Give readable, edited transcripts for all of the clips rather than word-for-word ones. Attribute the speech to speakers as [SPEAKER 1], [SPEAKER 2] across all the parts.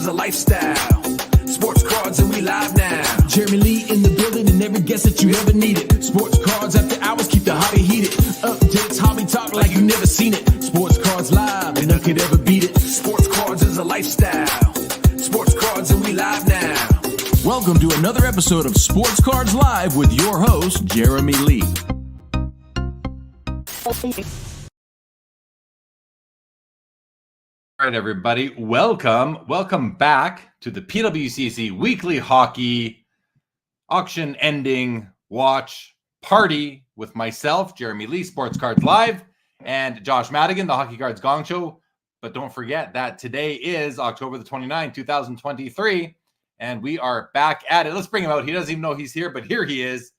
[SPEAKER 1] is a lifestyle. Sports cards and we live now. Jeremy Lee in the building and every guest that you ever needed. Sports cards after hours keep the hobby heated. Updates, hobby talk like you never seen it. Sports cards live and none could ever beat it. Sports cards is a lifestyle. Sports cards and we live now. Welcome to another episode of Sports Cards Live with your host, Jeremy Lee.
[SPEAKER 2] All right, everybody, welcome back to the PWCC Weekly Hockey Auction Ending Watch Party with myself, Jeremy Lee, Sports Cards Live, and Josh Madigan, the Hockey Cards Gongshow. But don't forget that today is October the 29th, 2023, and we are back at it. Let's bring him out. He doesn't even know he's here, but here he is.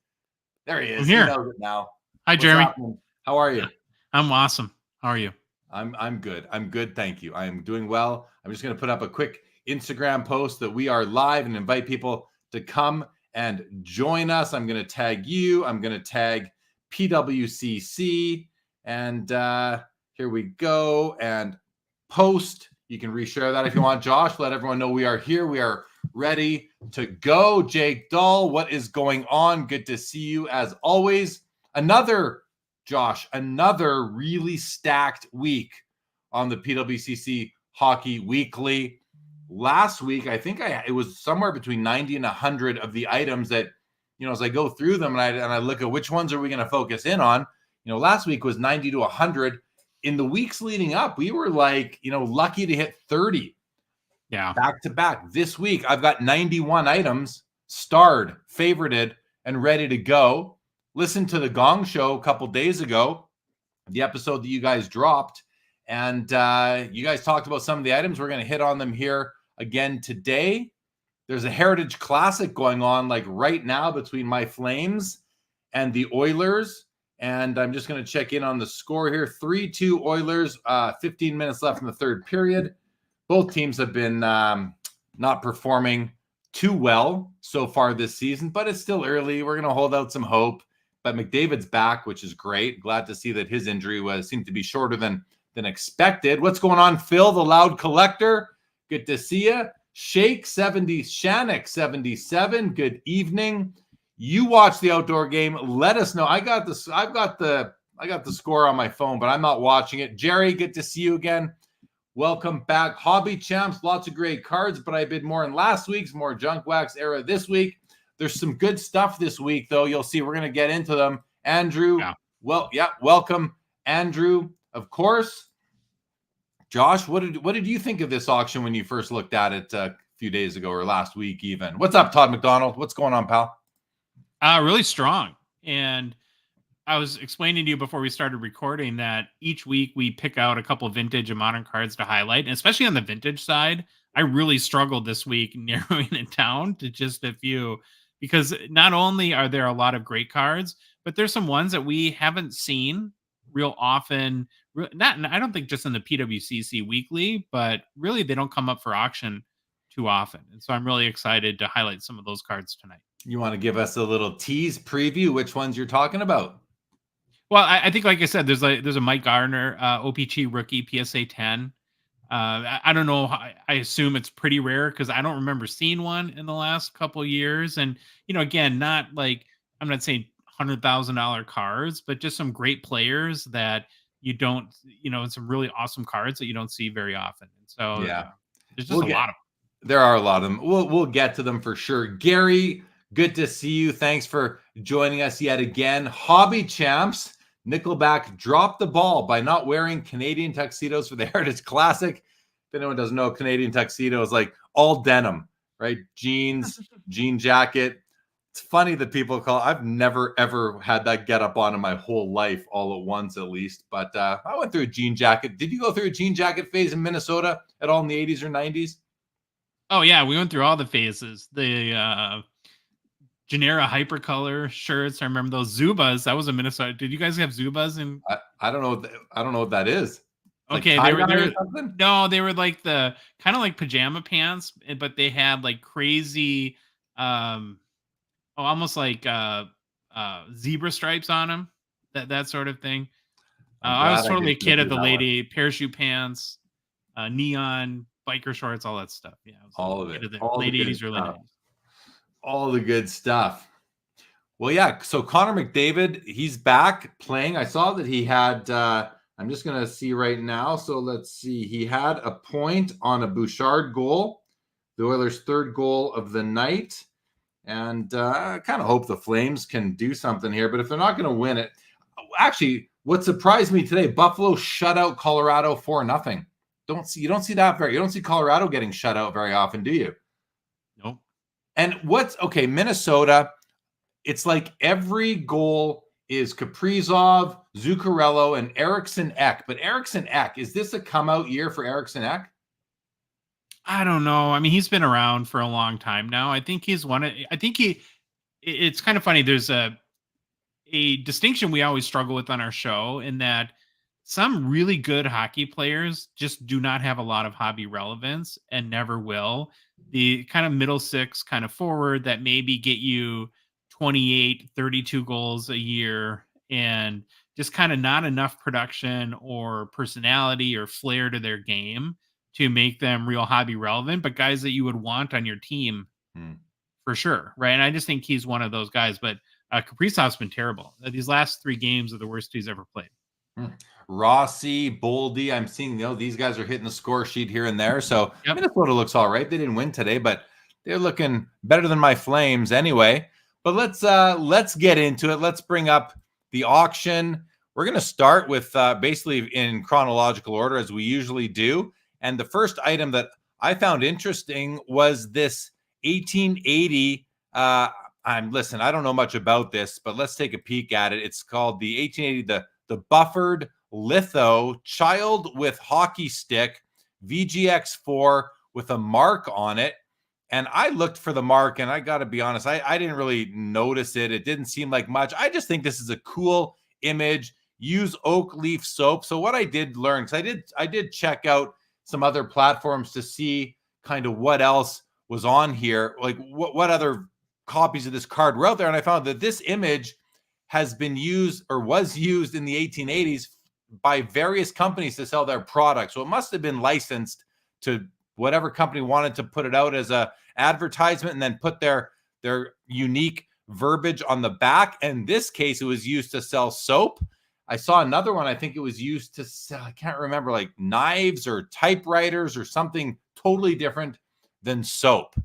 [SPEAKER 2] There he is.
[SPEAKER 3] I'm here.
[SPEAKER 2] He knows it now.
[SPEAKER 3] Hi,
[SPEAKER 2] What's
[SPEAKER 3] Jeremy.
[SPEAKER 2] happening? How are you?
[SPEAKER 3] I'm awesome. How are you?
[SPEAKER 2] I'm good. I'm good. Thank you. I'm doing well. I'm just going to put up a quick Instagram post that we are live and invite people to come and join us. I'm going to tag you. I'm going to tag PWCC. And here we go. And post. You can reshare that if you want. Josh, let everyone know we are here. We are ready to go. Jake Dahl, what is going on? Good to see you as always. Josh, another really stacked week on the PWCC Hockey Weekly. Last week, I think it was somewhere between 90 and 100 of the items that, as I go through them and I look at which ones are we going to focus in on, last week was 90 to 100. In the weeks leading up, we were lucky to hit 30.
[SPEAKER 3] Yeah.
[SPEAKER 2] Back to back. This week, I've got 91 items starred, favorited, and ready to go. Listen to the Gong Show a couple days ago, the episode that you guys dropped, and you guys talked about some of the items. We're going to hit on them here again today. There's a Heritage Classic going on right now between my Flames and the Oilers, and I'm just going to check in on the score here. 3-2 Oilers, 15 minutes left in the third period. Both teams have been not performing too well so far this season, but it's still early. We're going to hold out some hope. But McDavid's back, which is great. Glad to see that his injury seemed to be shorter than expected. What's going on, Phil, the Loud Collector? Good to see you. Shannock 77. Good evening. You watched the outdoor game. Let us know. I've got the score on my phone, but I'm not watching it. Jerry, good to see you again. Welcome back. Hobby Champs, lots of great cards, but I bid more in last week's, more junk wax era this week. There's some good stuff this week, though. You'll see we're going to get into them. Andrew, welcome, Andrew, of course. Josh, what did you think of this auction when you first looked at it a few days ago or last week even? What's up, Todd McDonald? What's going on, pal?
[SPEAKER 3] Really strong. And I was explaining to you before we started recording that each week we pick out a couple of vintage and modern cards to highlight. And especially on the vintage side, I really struggled this week narrowing it down to just a few. Because not only are there a lot of great cards, but there's some ones that we haven't seen real often. I don't think just in the PWCC Weekly, but really they don't come up for auction too often. And so I'm really excited to highlight some of those cards tonight. You
[SPEAKER 2] want to give us a little tease preview which ones you're talking about?
[SPEAKER 3] Well, I think, like I said, there's a Mike Gardner, OPG rookie, PSA 10. I don't know. I assume it's pretty rare because I don't remember seeing one in the last couple of years. And, again, not I'm not saying $100,000 cards, but just some great players that you don't, and some really awesome cards that you don't see very often. And so there's just a lot of them.
[SPEAKER 2] There are a lot of them. We'll get to them for sure. Gary, good to see you. Thanks for joining us yet again. Hobby Champs. Nickelback dropped the ball by not wearing Canadian tuxedos for the Heritage Classic. If anyone doesn't know, Canadian tuxedo is all denim, right? Jeans, jean jacket. It's funny that people I've never, ever had that get up on in my whole life all at once, at least. But I went through a jean jacket. Did you go through a jean jacket phase in Minnesota at all in the 80s or 90s?
[SPEAKER 3] Oh, yeah. We went through all the phases. The Genera hypercolor shirts. I remember those Zubas. That was a Minnesota. Did you guys have Zubas?
[SPEAKER 2] I don't know. I don't know what that is.
[SPEAKER 3] Okay, they were they were like the kind of like pajama pants, but they had crazy, almost like zebra stripes on them. That sort of thing. I was totally a kid at the lady parachute pants, neon biker shorts, all that stuff. Yeah,
[SPEAKER 2] all of it.
[SPEAKER 3] All late 80s, early 90s.
[SPEAKER 2] All the good stuff. Well, yeah. So Connor McDavid, he's back playing. I saw that he had, I'm just going to see right now. So let's see. He had a point on a Bouchard goal, the Oilers' third goal of the night. And I kind of hope the Flames can do something here. But if they're not going to win it, actually, what surprised me today, Buffalo shut out Colorado 4-0. You don't see Colorado getting shut out very often, do you?
[SPEAKER 3] Nope.
[SPEAKER 2] And Minnesota, it's like every goal is Kaprizov, Zuccarello, and Eriksson Ek. But Eriksson Ek, is this a come-out year for Eriksson Ek?
[SPEAKER 3] I don't know. I mean, he's been around for a long time now. I think it's kind of funny. There's a distinction we always struggle with on our show, in that some really good hockey players just do not have a lot of hobby relevance and never will. The kind of middle six kind of forward that maybe get you 28, 32 goals a year, and just kind of not enough production or personality or flair to their game to make them real hobby relevant, but guys that you would want on your team for sure. Right. And I just think he's one of those guys, but Kaprizov's been terrible. These last 3 games are the worst he's ever played.
[SPEAKER 2] Rossi, Boldy, I'm seeing, these guys are hitting the score sheet here and there. So Minnesota looks all right. They didn't win today, but they're looking better than my Flames anyway. But let's get into it. Let's bring up the auction. We're going to start with basically in chronological order, as we usually do. And the first item that I found interesting was this 1880. Listen, I don't know much about this, but let's take a peek at it. It's called the 1880, the buffered litho child with hockey stick VGX4 with a mark on it. And I looked for the mark, and I got to be honest, I didn't really notice it. It didn't seem like much. I just think this is a cool image. Use oak leaf soap. So what I did learn, because I did check out some other platforms to see kind of what else was on here, like what other copies of this card were out there. And I found that this image has been used, or was used, in the 1880s by various companies to sell their products. So it must have been licensed to whatever company wanted to put it out as a advertisement and then put their unique verbiage on the back. In this case, it was used to sell soap. I saw another one. I think it was used to sell, I can't remember, like knives or typewriters or something totally different than soap.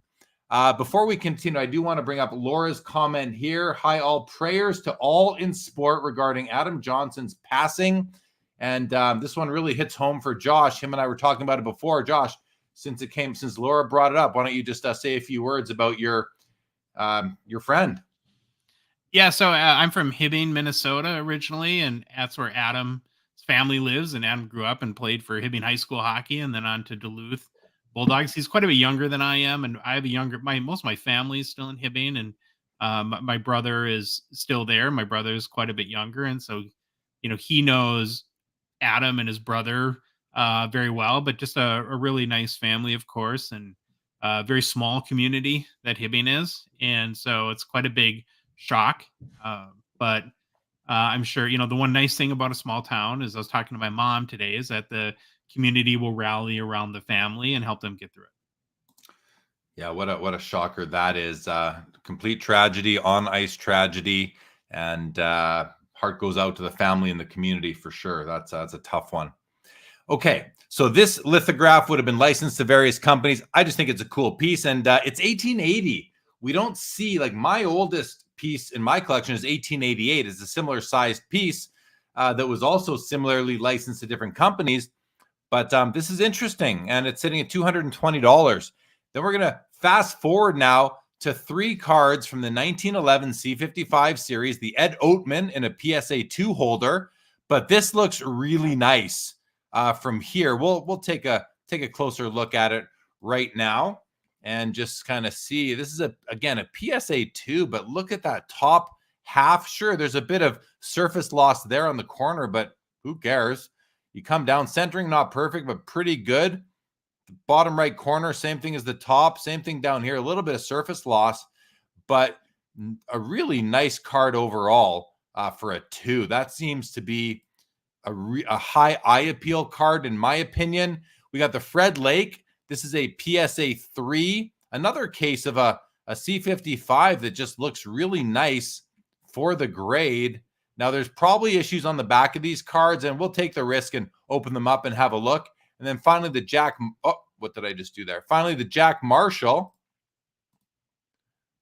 [SPEAKER 2] Before we continue, I do want to bring up Laura's comment here. Hi, all. Prayers to all in sport regarding Adam Johnson's passing. And this one really hits home for Josh. Him and I were talking about it before. Josh, since Laura brought it up, why don't you just say a few words about your friend?
[SPEAKER 3] Yeah, so I'm from Hibbing, Minnesota originally, and that's where Adam's family lives. And Adam grew up and played for Hibbing High School hockey, and then on to Duluth Bulldogs. He's quite a bit younger than I am, and I have most of my family is still in Hibbing, and my brother is still there. My brother is quite a bit younger, and so he knows Adam and his brother very well. But just a really nice family, of course, and a very small community that Hibbing is, and so it's quite a big shock. But I'm sure the one nice thing about a small town is, I was talking to my mom today, is that the community will rally around the family and help them get through it.
[SPEAKER 2] Yeah, what a shocker that is. Complete tragedy, on ice tragedy, and heart goes out to the family and the community for sure. That's a tough one. Okay, so this lithograph would have been licensed to various companies. I just think it's a cool piece, and it's 1880. We don't see, like, my oldest piece in my collection is 1888. It's a similar sized piece that was also similarly licensed to different companies. But this is interesting, and it's sitting at $220. Then we're going to fast forward now to 3 cards from the 1911 C55 series, the Ed Oatman in a PSA 2 holder. But this looks really nice from here. We'll take a closer look at it right now and just kind of see. This is again a PSA 2, but look at that top half. Sure, there's a bit of surface loss there on the corner, but who cares? You come down, centering not perfect, but pretty good. The bottom right corner, same thing as the top, same thing down here, a little bit of surface loss, but a really nice card overall for a 2. That seems to be a high eye appeal card, in my opinion. We got the Fred Lake. This is a PSA 3, another case of a C55 that just looks really nice for the grade. Now, there's probably issues on the back of these cards, and we'll take the risk and open them up and have a look. And then finally, the Jack... Oh, what did I just do there? Finally, the Jack Marshall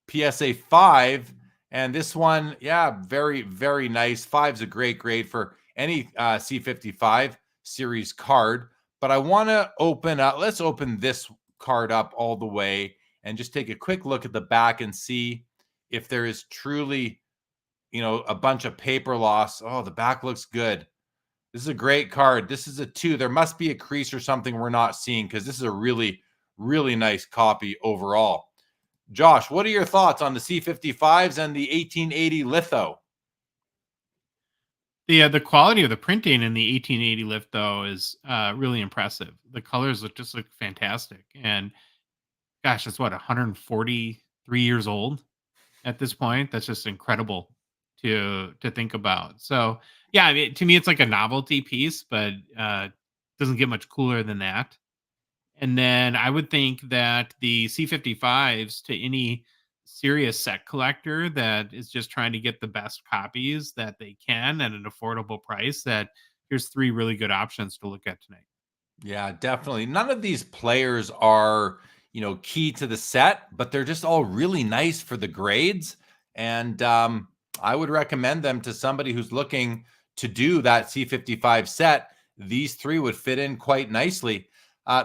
[SPEAKER 2] PSA 5. And this one, yeah, very, very nice. 5's a great grade for any C55 series card. But I want to open up... Let's open this card up all the way and just take a quick look at the back and see if there is truly... a bunch of paper loss. Oh, the back looks good. This is a great card. This is a 2. There must be a crease or something we're not seeing because this is a really, really nice copy overall. Josh, what are your thoughts on the C55s and the 1880 litho?
[SPEAKER 3] The quality of the printing in the 1880 litho is really impressive. The colors look fantastic. And gosh, it's 143 years old at this point. That's just incredible to think about. So yeah, to me, it's like a novelty piece, but doesn't get much cooler than that. And then I would think that the C55s, to any serious set collector that is just trying to get the best copies that they can at an affordable price, that here's 3 really good options to look at tonight.
[SPEAKER 2] Yeah, definitely. None of these players are, key to the set, but they're just all really nice for the grades. And I would recommend them to somebody who's looking to do that C55 set. These 3 would fit in quite nicely.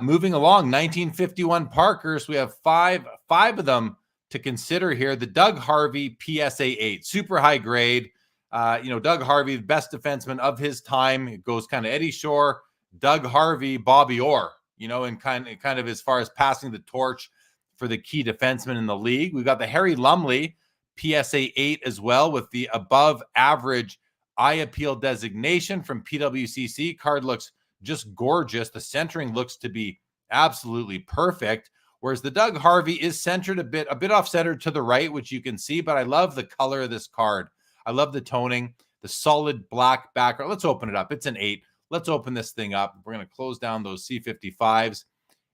[SPEAKER 2] Moving along, 1951 Parkers. We have five of them to consider here. The Doug Harvey PSA 8, super high grade. Doug Harvey, the best defenseman of his time. It goes kind of Eddie Shore, Doug Harvey, Bobby Orr, and kind of as far as passing the torch for the key defenseman in the league. We've got the Harry Lumley PSA 8 as well, with the above average eye appeal designation from PWCC. Card looks just gorgeous. The centering looks to be absolutely perfect, whereas the Doug Harvey is centered a bit off center to the right, which you can see, but I love the color of this card. I love the toning, the solid black background. Let's open it up. It's an 8. Let's open this thing up. We're going to close down those C55s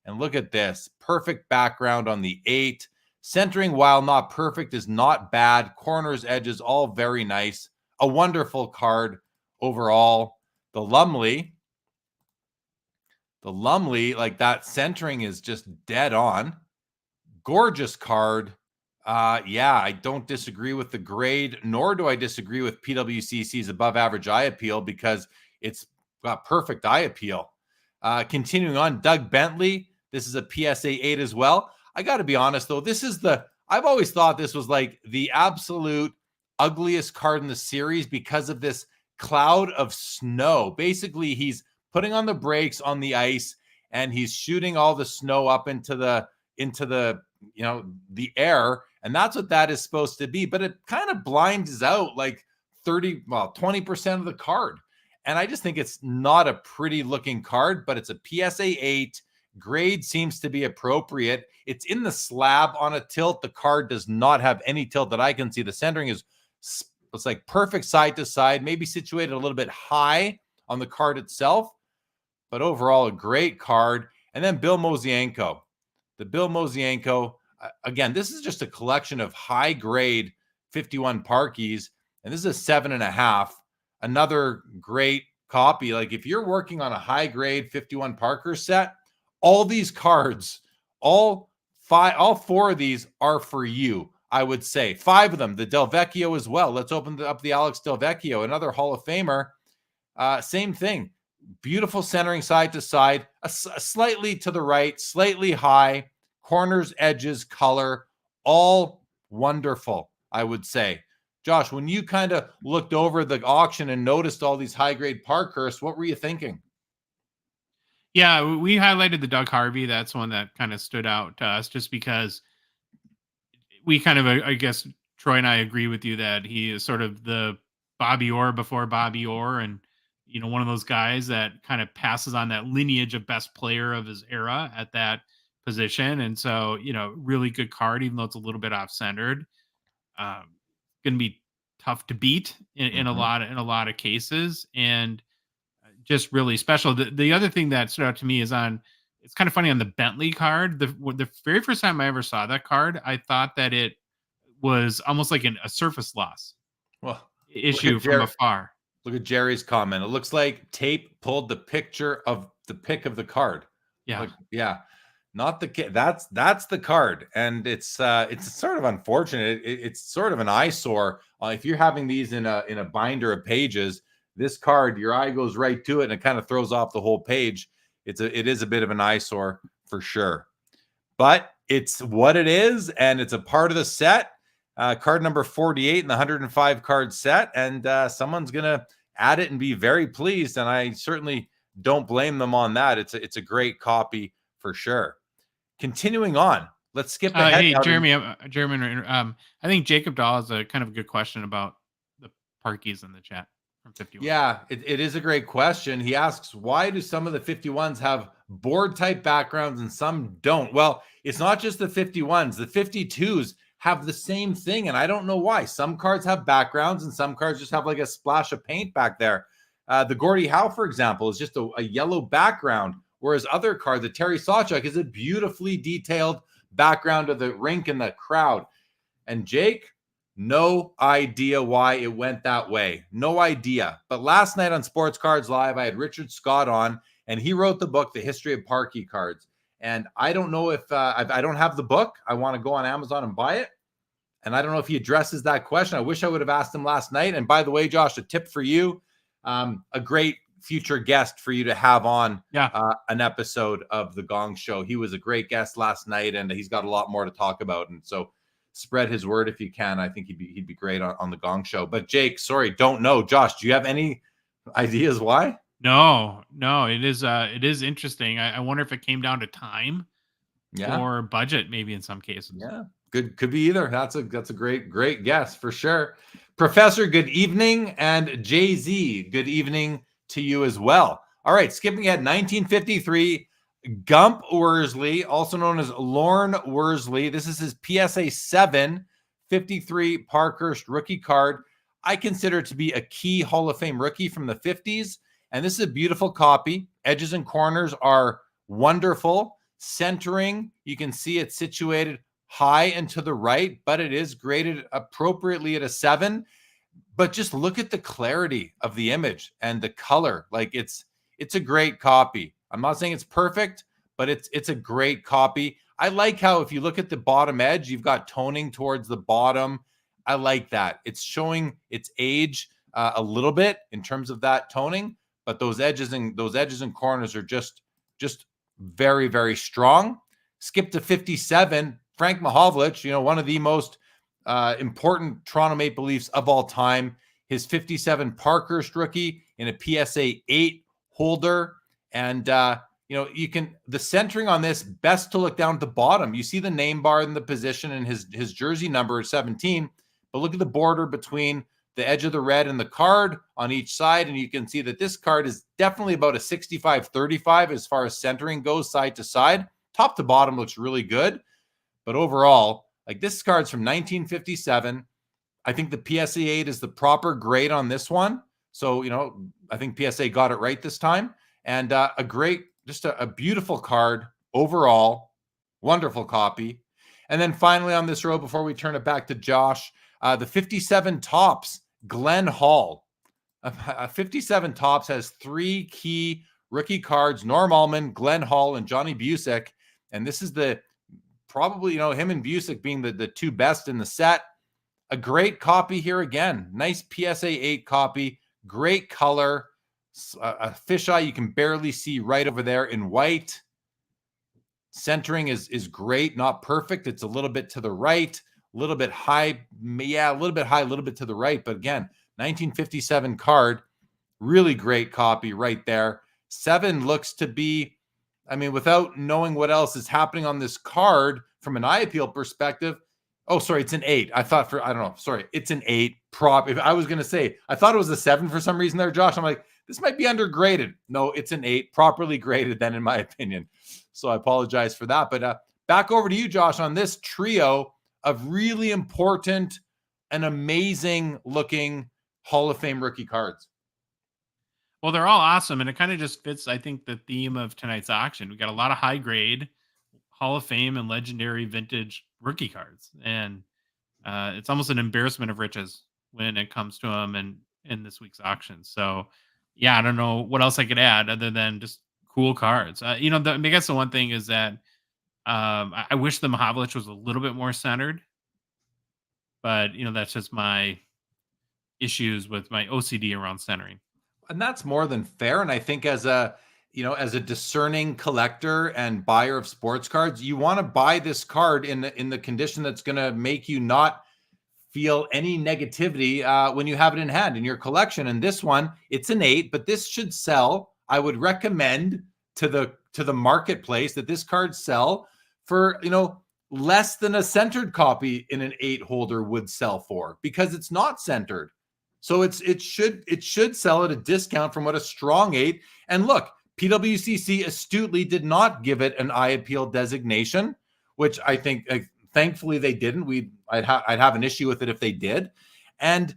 [SPEAKER 2] and look at this. Perfect background on the 8. Centering, while not perfect, is not bad. Corners, edges, all very nice. A wonderful card overall. The Lumley, like that centering is just dead on. Gorgeous card. I don't disagree with the grade, nor do I disagree with PWCC's above average eye appeal, because it's got perfect eye appeal. Continuing on, Doug Bentley. This is a PSA 8 as well. I got to be honest, though, I've always thought this was like the absolute ugliest card in the series because of this cloud of snow. Basically, he's putting on the brakes on the ice and he's shooting all the snow up into the air. And that's what that is supposed to be. But it kind of blinds out like 20% of the card. And I just think it's not a pretty looking card, but it's a PSA 8. Grade seems to be appropriate. It's in the slab on a tilt. The card does not have any tilt that I can see. The centering it's like perfect side to side, maybe situated a little bit high on the card itself, but overall a great card. And then Bill Mosienko. The Bill Mosienko, again, this is just a collection of high grade 51 Parkies, and this is a 7.5. Another great copy. Like if you're working on a high grade 51 Parker set, all these cards, all 4 of these are for you, I would say. 5 of them, the Del Vecchio as well. Let's open up the Alex Del Vecchio, another Hall of Famer. Same thing. Beautiful centering side to side, a slightly to the right, slightly high, corners, edges, color, all wonderful, I would say. Josh, when you kind of looked over the auction and noticed all these high-grade Parkhurst, what were you thinking?
[SPEAKER 3] Yeah, we highlighted the Doug Harvey. That's one that kind of stood out to us just because we kind of, I guess, Troy and I agree with you that he is sort of the Bobby Orr before Bobby Orr, and one of those guys that kind of passes on that lineage of best player of his era at that position. And so, really good card, even though it's a little bit off-centered. Going to be tough to beat in a lot of cases, and just really special. The other thing that stood out to me is on it's kind of funny on the Bentley card. The very first time I ever saw that card, I thought that it was almost like a surface loss
[SPEAKER 2] Well,
[SPEAKER 3] issue from afar.
[SPEAKER 2] Look at Jerry's comment. It looks like tape pulled the picture of the pic of the card.
[SPEAKER 3] Yeah.
[SPEAKER 2] Yeah. Not the kid. That's the card. And it's sort of unfortunate. It's sort of an eyesore. If you're having these in a binder of pages, this card, your eye goes right to it and it kind of throws off the whole page. It is a bit of an eyesore for sure. But it's what it is, and it's a part of the set. Card number 48 in the 105 card set, and someone's gonna add it and be very pleased, and I certainly don't blame them on that. It's a great copy for sure. Continuing on, let's skip ahead.
[SPEAKER 3] Hey, Jeremy, I think Jacob Dahl has a kind of a good question about the parkies in the chat from 51.
[SPEAKER 2] Yeah, it is a great question. He asks, why do some of the 51s have board type backgrounds and some don't? Well, it's not just the 51s. The 52s have the same thing, and I don't know why. Some cards have backgrounds and some cards just have like a splash of paint back there. The Gordie Howe, for example, is just a yellow background, whereas other cards, the Terry Sawchuk, is a beautifully detailed background of the rink and the crowd. And Jake, no idea why it went that way. No idea. But last night on Sports Cards Live, I had Richard Scott on, and he wrote the book, The History of Parky Cards. And I don't know if I don't have the book. I want to go on Amazon and buy it. And I don't know if he addresses that question. I wish I would have asked him last night. And by the way, Josh, a tip for you, a great future guest for you to have on an episode of The Gong Show. He was a great guest last night, and he's got a lot more to talk about. And so spread his word if you can. I think he'd be great on The Gong Show. But Jake, sorry, don't know. Josh, do you have any ideas why? No,
[SPEAKER 3] it is interesting. I wonder if it came down to time or budget, maybe in some cases.
[SPEAKER 2] Yeah, could be either. That's a great guess for sure. Professor, good evening, and Jay-Z, good evening to you as well. All right, skipping ahead, 1953, Gump Worsley, also known as Lorne Worsley. This is his PSA 7 53 Parkhurst rookie card. I consider it to be a key Hall of Fame rookie from the 50s. And this is a beautiful copy. Edges and corners are wonderful. Centering, you can see it's situated high and to the right, but it is graded appropriately at a 7. But just look at the clarity of the image and the color. Like it's a great copy. I'm not saying it's perfect, but it's a great copy. I like how if you look at the bottom edge, you've got toning towards the bottom. I like that. It's showing its age a little bit in terms of that toning. But those edges and corners are just very, very strong. Skip to 57, Frank Mahovlich, one of the most important Toronto Maple Leafs of all time. His 57 Parkhurst rookie in a PSA 8 holder. And, the centering on this, best to look down at the bottom. You see the name bar in the position and his jersey number is 17. But look at the border between the edge of the red and the card on each side, and you can see that this card is definitely about a 65-35 as far as centering goes, side to side. Top to bottom looks really good, but overall, like this card's from 1957. I think the PSA 8 is the proper grade on this one. So, I think PSA got it right this time, and a beautiful card overall, wonderful copy. And then finally on this row, before we turn it back to Josh, the 57 Topps Glenn Hall. 57 Topps has 3 key rookie cards: Norm Allman, Glenn Hall, and Johnny Busick. And this is probably him and Busick being the 2 best in the set. A great copy here again. Nice PSA 8 copy. Great color. A fisheye you can barely see right over there in white. Centering is great. Not perfect. It's a little bit to the right. A little bit high. Yeah, a little bit high, a little bit to the right. But again, 1957 card. Really great copy right there. 7 looks to be, without knowing what else is happening on this card from an eye appeal perspective. Oh, sorry, it's an 8. It's an 8 prop. If I was going to say, I thought it was a 7 for some reason there, Josh. I'm like, this might be undergraded. No, it's an 8, properly graded then, in my opinion. So I apologize for that. But back over to you, Josh, on this trio of really important and amazing looking Hall of Fame rookie cards.
[SPEAKER 3] Well, they're all awesome, and it kind of just fits, I think, the theme of tonight's auction. We got a lot of high grade, Hall of Fame, and legendary vintage rookie cards, and it's almost an embarrassment of riches when it comes to them and in this week's auction. So, yeah, I don't know what else I could add other than just cool cards. I guess the one thing is that I wish the Mahavlich was a little bit more centered, but that's just my issues with my OCD around centering.
[SPEAKER 2] And that's more than fair. And I think as a discerning collector and buyer of sports cards, you want to buy this card in the condition that's going to make you not feel any negativity when you have it in hand in your collection. And this one, it's an 8, but this should sell. I would recommend to the marketplace that this card sell for less than a centered copy in an 8 holder would sell for, because it's not centered. So it should sell at a discount from what a strong 8. And look, PWCC astutely did not give it an eye appeal designation, which I think thankfully they didn't. I'd have an issue with it if they did. And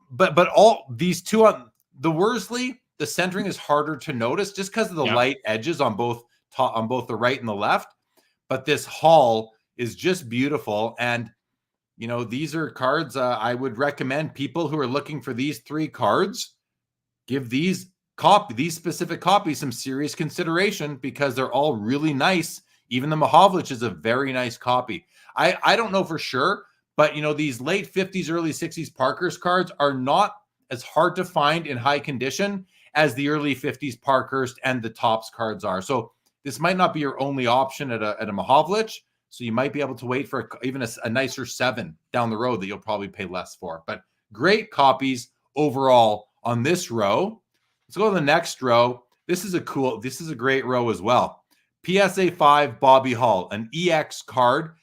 [SPEAKER 2] but all these two on the Worsley, the centering is harder to notice just because of the light edges on both the right and the left. But this Hall is just beautiful. And these are cards I would recommend people who are looking for these 3 cards give these specific copies some serious consideration, because they're all really nice. Even the Mahavlich is a very nice copy. I don't know for sure, but these late 50s, early 60s Parkhurst cards are not as hard to find in high condition as the early 50s Parkhurst and the Topps cards are. So this might not be your only option at a Mahavlich. So you might be able to wait for even a nicer 7 down the road that you'll probably pay less for. But great copies overall on this row. Let's go to the next row. This is a great row as well. PSA 5 Bobby Hull, an EX card,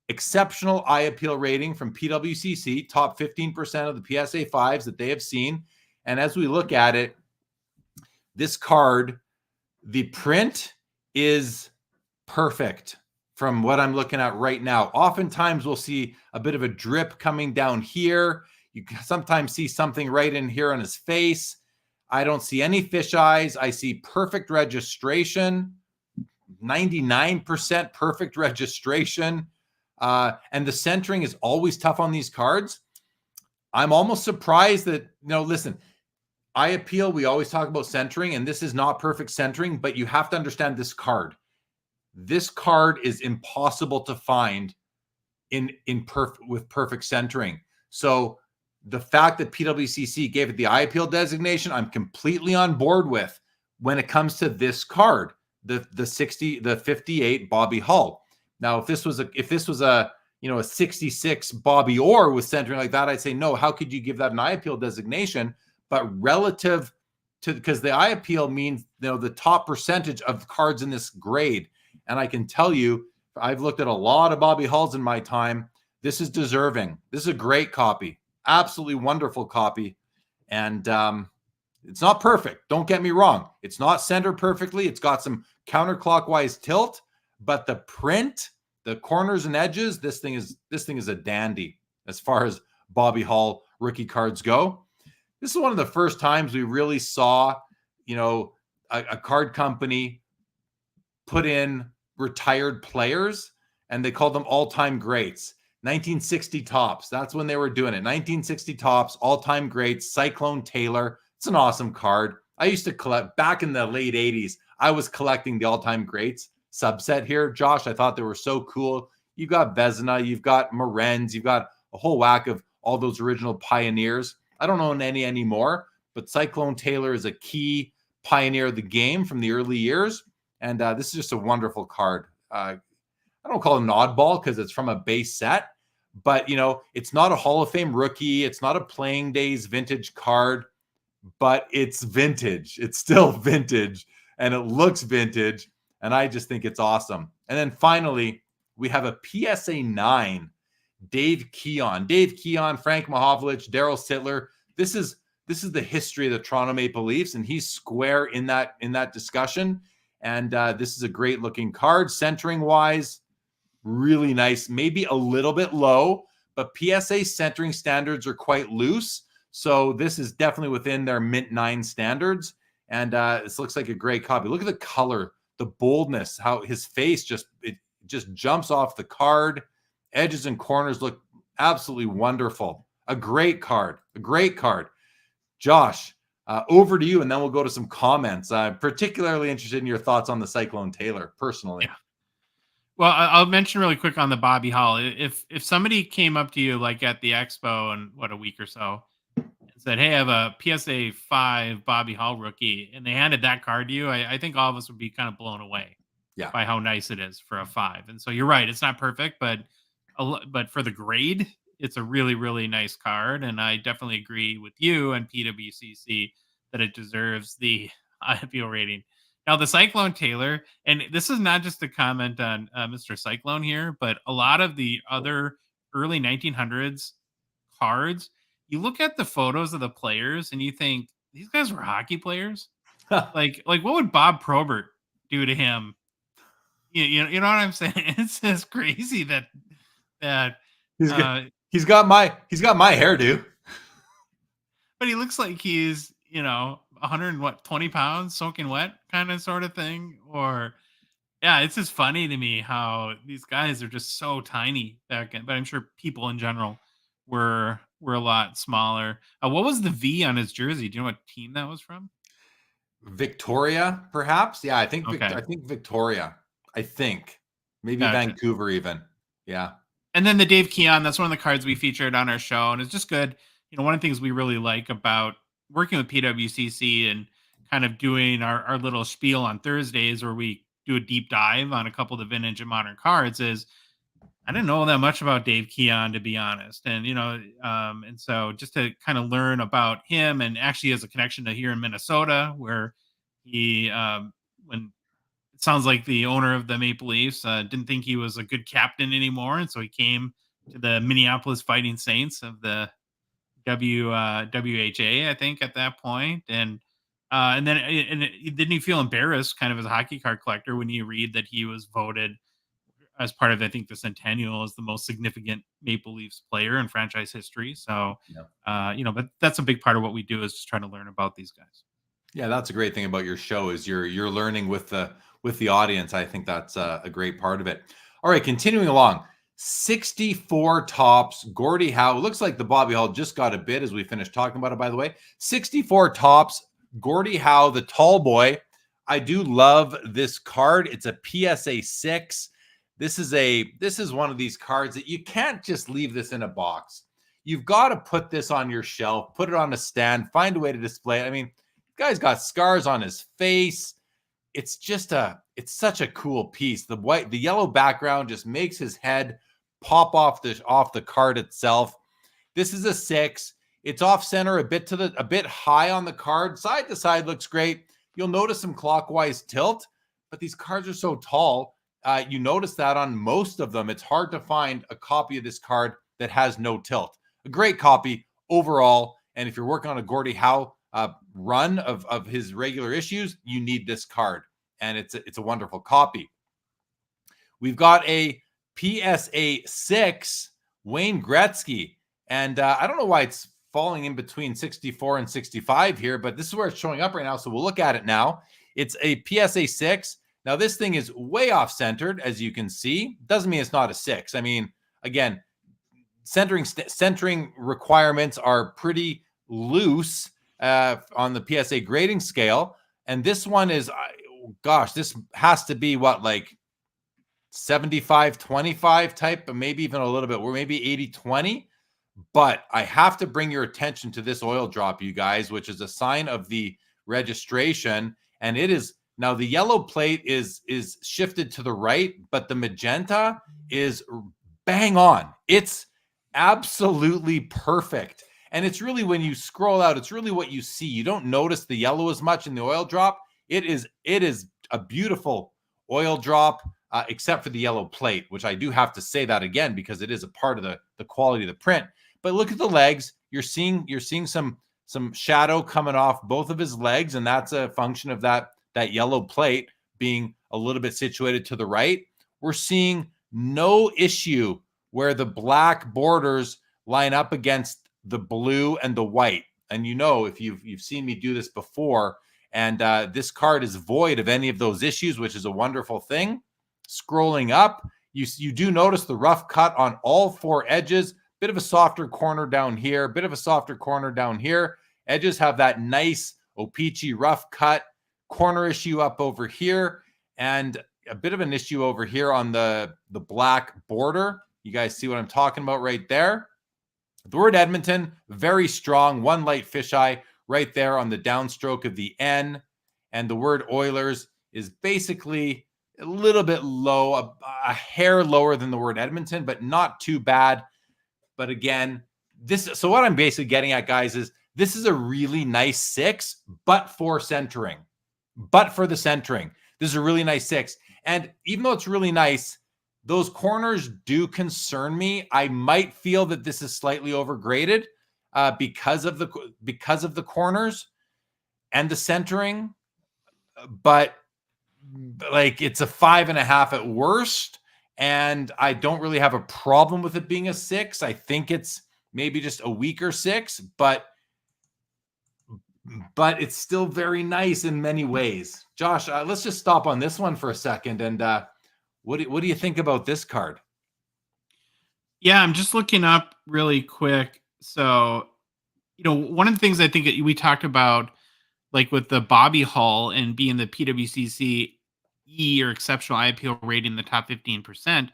[SPEAKER 2] exceptional eye appeal rating from PWCC, top 15% of the PSA 5s that they have seen. And as we look at it, this card, the print is perfect. From what I'm looking at right now, oftentimes we'll see a bit of a drip coming down here. You sometimes see something right in here on his face. I don't see any fish eyes. I see perfect registration, 99% perfect registration. And the centering is always tough on these cards. I'm almost surprised that, listen, eye appeal, we always talk about centering, and this is not perfect centering, but you have to understand this card. This card is impossible to find with perfect centering. So the fact that PWCC gave it the eye appeal designation, I'm completely on board with when it comes to this card, the 58 Bobby Hull. Now, if this was a 66 Bobby Orr with centering like that, I'd say no. How could you give that an eye appeal designation? But relative to, because the eye appeal means the top percentage of cards in this grade. And I can tell you, I've looked at a lot of Bobby Hulls in my time. This is deserving. This is a great copy. Absolutely wonderful copy. And it's not perfect. Don't get me wrong. It's not centered perfectly. It's got some counterclockwise tilt, but the print, the corners and edges, this thing is a dandy as far as Bobby Hull rookie cards go. This is one of the first times we really saw, a card company put in retired players, and they called them all-time greats. 1960 Topps, that's when they were doing it. 1960 Topps, all-time greats, Cyclone Taylor. It's an awesome card. I used to collect, back in the late 80s, I was collecting the all-time greats subset here. Josh, I thought they were so cool. You've got Vezina, you've got Morenz, you've got a whole whack of all those original pioneers. I don't own any anymore, but Cyclone Taylor is a key pioneer of the game from the early years. And this is just a wonderful card. I don't call it an oddball because it's from a base set, but it's not a Hall of Fame rookie. It's not a Playing Days vintage card, but it's vintage. It's still vintage, and it looks vintage. And I just think it's awesome. And then finally, we have a PSA 9, Dave Keon. Dave Keon, Frank Mahavlich, Daryl Sittler. This is the history of the Toronto Maple Leafs, and he's square in that discussion. And this is a great looking card, centering wise, really nice, maybe a little bit low, but PSA centering standards are quite loose. So this is definitely within their Mint 9 standards. And this looks like a great copy. Look at the color, the boldness, how his face just jumps off the card. Edges and corners look absolutely wonderful. A great card. Josh, over to you, and then we'll go to some comments. I'm particularly interested in your thoughts on the Cyclone Taylor, personally.
[SPEAKER 3] Yeah. Well, I'll mention really quick on the Bobby Hull. If somebody came up to you like at the expo in a week or so and said, "Hey, I have a PSA 5 Bobby Hull rookie," and they handed that card to you, I think all of us would be kind of blown away by how nice it is for a 5. And so you're right, it's not perfect, but for the grade, it's a really, really nice card. And I definitely agree with you and PWCC that it deserves the IPO rating. Now, the Cyclone Taylor, and this is not just a comment on Mr. Cyclone here, but a lot of the other early 1900s cards, you look at the photos of the players and you think, these guys were hockey players? like what would Bob Probert do to him? You know what I'm saying? It's just crazy that
[SPEAKER 2] he's got my hairdo.
[SPEAKER 3] But he looks like he's, 120 pounds soaking wet kind of sort of thing. Or yeah, it's just funny to me how these guys are just so tiny back then. But I'm sure people in general were a lot smaller. What was the V on his jersey? Do you know what team that was from?
[SPEAKER 2] Victoria, perhaps. Yeah, I think
[SPEAKER 3] Okay.
[SPEAKER 2] I think Victoria. I think maybe
[SPEAKER 3] Gotcha.
[SPEAKER 2] Vancouver even. Yeah.
[SPEAKER 3] And then the Dave Keon, that's one of the cards we featured on our show, and it's just good. One of the things we really like about working with PWCC and kind of doing our little spiel on Thursdays where we do a deep dive on a couple of the vintage and modern cards is I didn't know that much about Dave Keon, to be honest. And, and so just to kind of learn about him, and actually has a connection to here in Minnesota where he, when it sounds like the owner of the Maple Leafs didn't think he was a good captain anymore. And so he came to the Minneapolis Fighting Saints of the WHA, I think, at that point. And then didn't he feel embarrassed kind of as a hockey card collector when you read that he was voted as part of, I think, the Centennial as the most significant Maple Leafs player in franchise history. So, but that's a big part of what we do is just trying to learn about these guys.
[SPEAKER 2] Yeah, that's a great thing about your show is you're learning with the audience. I think that's a great part of it. All right, continuing along. 64 tops, Gordie Howe. It looks like the Bobby Hull just got a bid as we finished talking about it, by the way. 64 tops, Gordie Howe, the tall boy. I do love this card. It's a PSA 6. This is one of these cards that you can't just leave this in a box. You've got to put this on your shelf, put it on a stand, find a way to display it. I mean, the guy's got scars on his face. It's such a cool piece. The yellow background just makes his head pop off the card itself. This is a 6. It's off center a bit high on the card. Side to side looks great. You'll notice some clockwise tilt, but these cards are so tall. You notice that on most of them. It's hard to find a copy of this card that has no tilt. A great copy overall. And if you're working on a Gordie Howe run of his regular issues, you need this card. And it's a wonderful copy. We've got a PSA 6 Wayne Gretzky. And I don't know why it's falling in between 64 and 65 here, but this is where it's showing up right now. So we'll look at it now. It's a PSA 6. Now this thing is way off centered, as you can see. Doesn't mean it's not a 6. I mean, again, centering requirements are pretty loose on the PSA grading scale. And this one is, this has to be what, like 75-25 type, but maybe even a little bit. We're maybe 80-20. But I have to bring your attention to this oil drop, you guys, which is a sign of the registration. And it is now the yellow plate is shifted to the right, but the magenta is bang on. It's absolutely perfect. And it's really, when you scroll out, it's really what you see. You don't notice the yellow as much in the oil drop. It is a beautiful oil drop, except for the yellow plate, which I do have to say that again, because it is a part of the quality of the print. But look at the legs. You're seeing some shadow coming off both of his legs, and that's a function of that yellow plate being a little bit situated to the right. We're seeing no issue where the black borders line up against the blue and the white. And if you've seen me do this before, and this card is void of any of those issues, which is a wonderful thing. Scrolling up, you do notice the rough cut on all 4 edges. Bit of a softer corner down here, bit of a softer corner down here. Edges have that nice O-Pee-Chee rough cut. Corner issue up over here, and a bit of an issue over here on the black border. You guys see what I'm talking about right there? The word Edmonton, very strong. 1 light fisheye right there on the downstroke of the N. And the word Oilers is basically a little bit low, a hair lower than the word Edmonton, but not too bad. But again, so what I'm basically getting at, guys, is this is a really nice 6, but for centering. But for the centering. This is a really nice 6. And even though it's really nice, those corners do concern me. I might feel that this is slightly overgraded because of the corners and the centering, but like it's a 5.5 at worst, and I don't really have a problem with it being a 6. I think it's maybe just a weaker 6, but it's still very nice in many ways. Josh, let's just stop on this one for a second, and what do you think about this card?
[SPEAKER 3] Yeah, I'm just looking up really quick. So, one of the things I think we talked about, like with the Bobby Hull and being the PWCC E or exceptional IPO rating in the top 15%.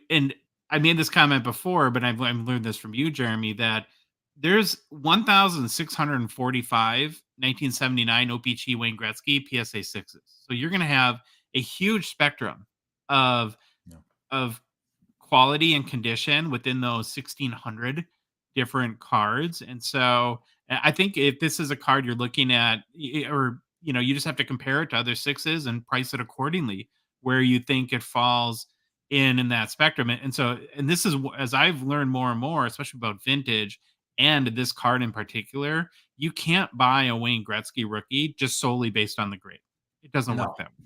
[SPEAKER 3] And I made this comment before, but I've learned this from you, Jeremy, that there's 1,645 1979 OPG Wayne Gretzky PSA 6s. So you're going to have a huge spectrum of quality and condition within those 1,600 different cards. And so I think if this is a card you're looking at, or you just have to compare it to other 6s and price it accordingly where you think it falls in that spectrum. And this is, as I've learned more and more, especially about vintage and this card in particular, you can't buy a Wayne Gretzky rookie just solely based on the grade. It doesn't work that way.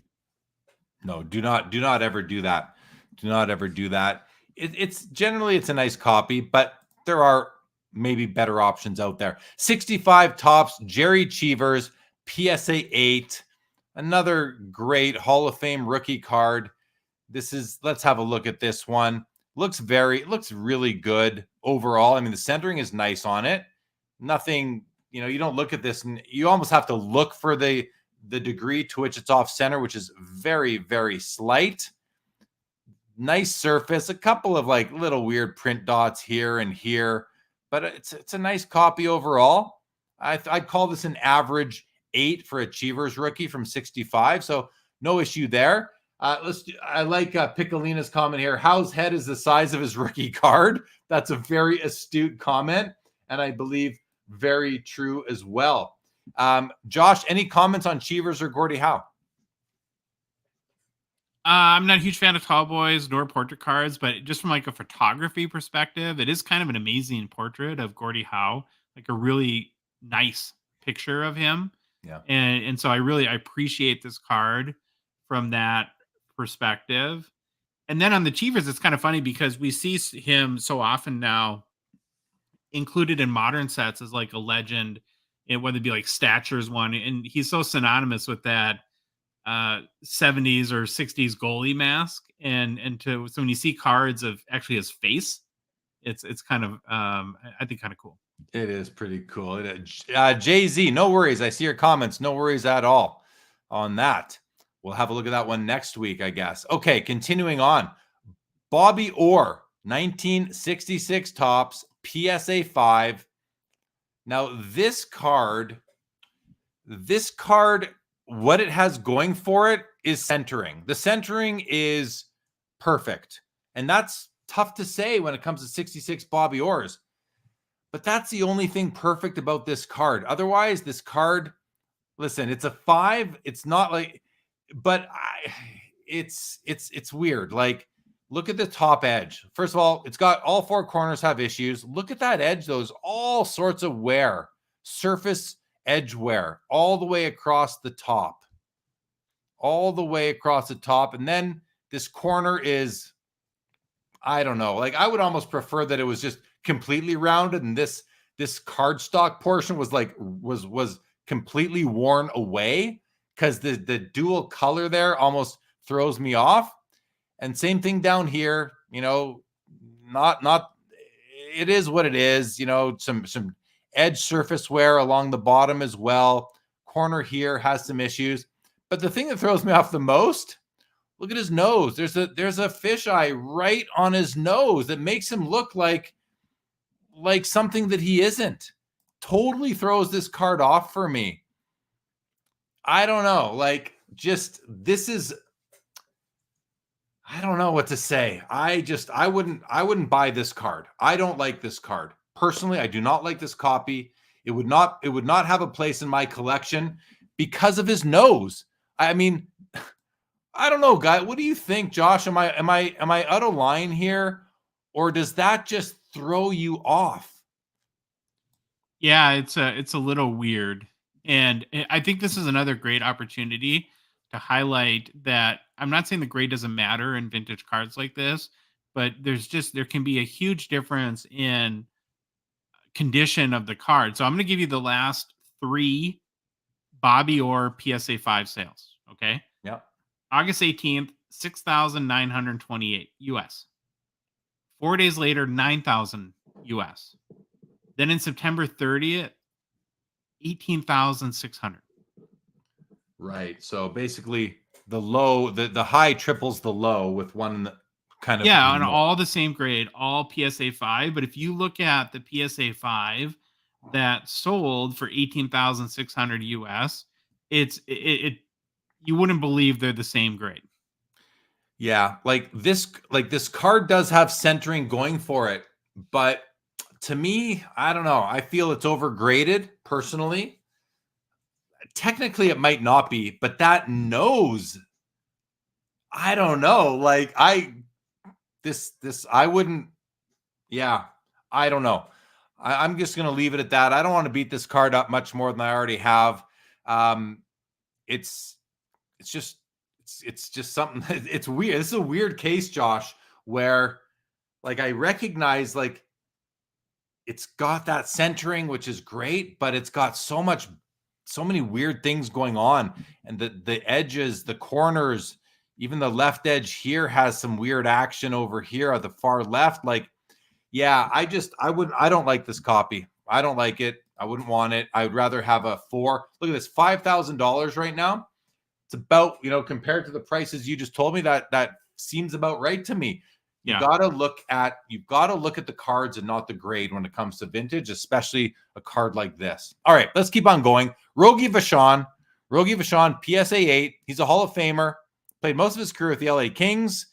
[SPEAKER 2] No, do not ever do that. Do not ever do that. It's generally a nice copy, but there are maybe better options out there. 65 Topps, Jerry Cheevers, PSA 8, another great Hall of Fame rookie card. Let's have a look at this one. Looks really good overall. I mean, the centering is nice on it. Nothing, you don't look at this and you almost have to look for the degree to which it's off center, which is very, very slight. Nice surface, a couple of like little weird print dots here and here, but it's a nice copy overall. I'd call this an average 8 for a Cheevers rookie from 65, so no issue there. I like Piccolina's comment here. Howe's head is the size of his rookie card. That's a very astute comment, and I believe very true as well. Josh, any comments on Cheevers or Gordie Howe?
[SPEAKER 3] I'm not a huge fan of tall boys nor portrait cards, but just from like a photography perspective, it is kind of an amazing portrait of Gordie Howe, like a really nice picture of him.
[SPEAKER 2] Yeah.
[SPEAKER 3] And so I appreciate this card from that perspective. And then on the Cheevers, it's kind of funny because we see him so often now included in modern sets as like a legend, and whether it be like Statures one, and he's so synonymous with that 70s or 60s goalie mask, so when you see cards of actually his face, it's kind of I think kind of cool.
[SPEAKER 2] It is pretty cool. Jay-Z, no worries. I see your comments. No worries at all on that. We'll have a look at that one next week, I guess. Okay, continuing on. Bobby Orr, 1966 Topps, PSA 5. Now, this card, what it has going for it is centering. The centering is perfect. And that's tough to say when it comes to 66 Bobby Orrs. But that's the only thing perfect about this card. Otherwise, this card, listen, it's a 5. It's not like, but it's weird. Like, look at the top edge. First of all, it's got all 4 corners have issues. Look at that edge. Those all sorts of wear, surface edge wear all the way across the top. And then this corner is, I don't know, like I would almost prefer that it was just completely rounded, and this this cardstock portion was like was completely worn away, because the dual color there almost throws me off. And same thing down here, not it is what it is, some edge surface wear along the bottom as well. Corner here has some issues. But the thing that throws me off the most, look at his nose. There's a fisheye right on his nose that makes him look like something that he isn't. Totally throws this card off for me. I don't know. I don't know what to say. I wouldn't buy this card. I don't like this card. Personally, I do not like this copy. It would not have a place in my collection because of his nose. I mean, I don't know, guy. What do you think, Josh? Am I out of line here, or does that just throw you off?
[SPEAKER 3] Yeah, it's a little weird. And I think this is another great opportunity to highlight that I'm not saying the grade doesn't matter in vintage cards like this, but there can be a huge difference in condition of the card. So I'm going to give you the last 3 Bobby Orr PSA 5 sales. Okay.
[SPEAKER 2] Yeah.
[SPEAKER 3] August 18th, 6,928 US. 4 days later, 9,000 US. Then in September 30th, 18,600.
[SPEAKER 2] Right. So basically the low, the high triples the low with one kind of.
[SPEAKER 3] Yeah, on all the same grade, all PSA 5. But if you look at the PSA 5 that sold for 18,600 US, it you wouldn't believe they're the same grade.
[SPEAKER 2] Yeah, this card does have centering going for it, but to me, I don't know. I feel it's overgraded personally. Technically, it might not be, but that nose, I don't know. I wouldn't. Yeah, I don't know. I'm just going to leave it at that. I don't want to beat this card up much more than I already have. It's just something. It's weird. This is a weird case, Josh, where I recognize it's got that centering, which is great, but it's got so many weird things going on, and the edges, the corners, even the left edge here has some weird action over here at the far left. Yeah, I don't like this copy. I don't like it. I wouldn't want it. I would rather have a 4. Look at this, $5,000 right now. It's about, compared to the prices you just told me, that seems about right to me. You've got to look at the cards and not the grade when it comes to vintage, especially a card like this. All right, let's keep on going. Rogie Vachon, PSA 8. He's a Hall of Famer. Played most of his career with the LA Kings.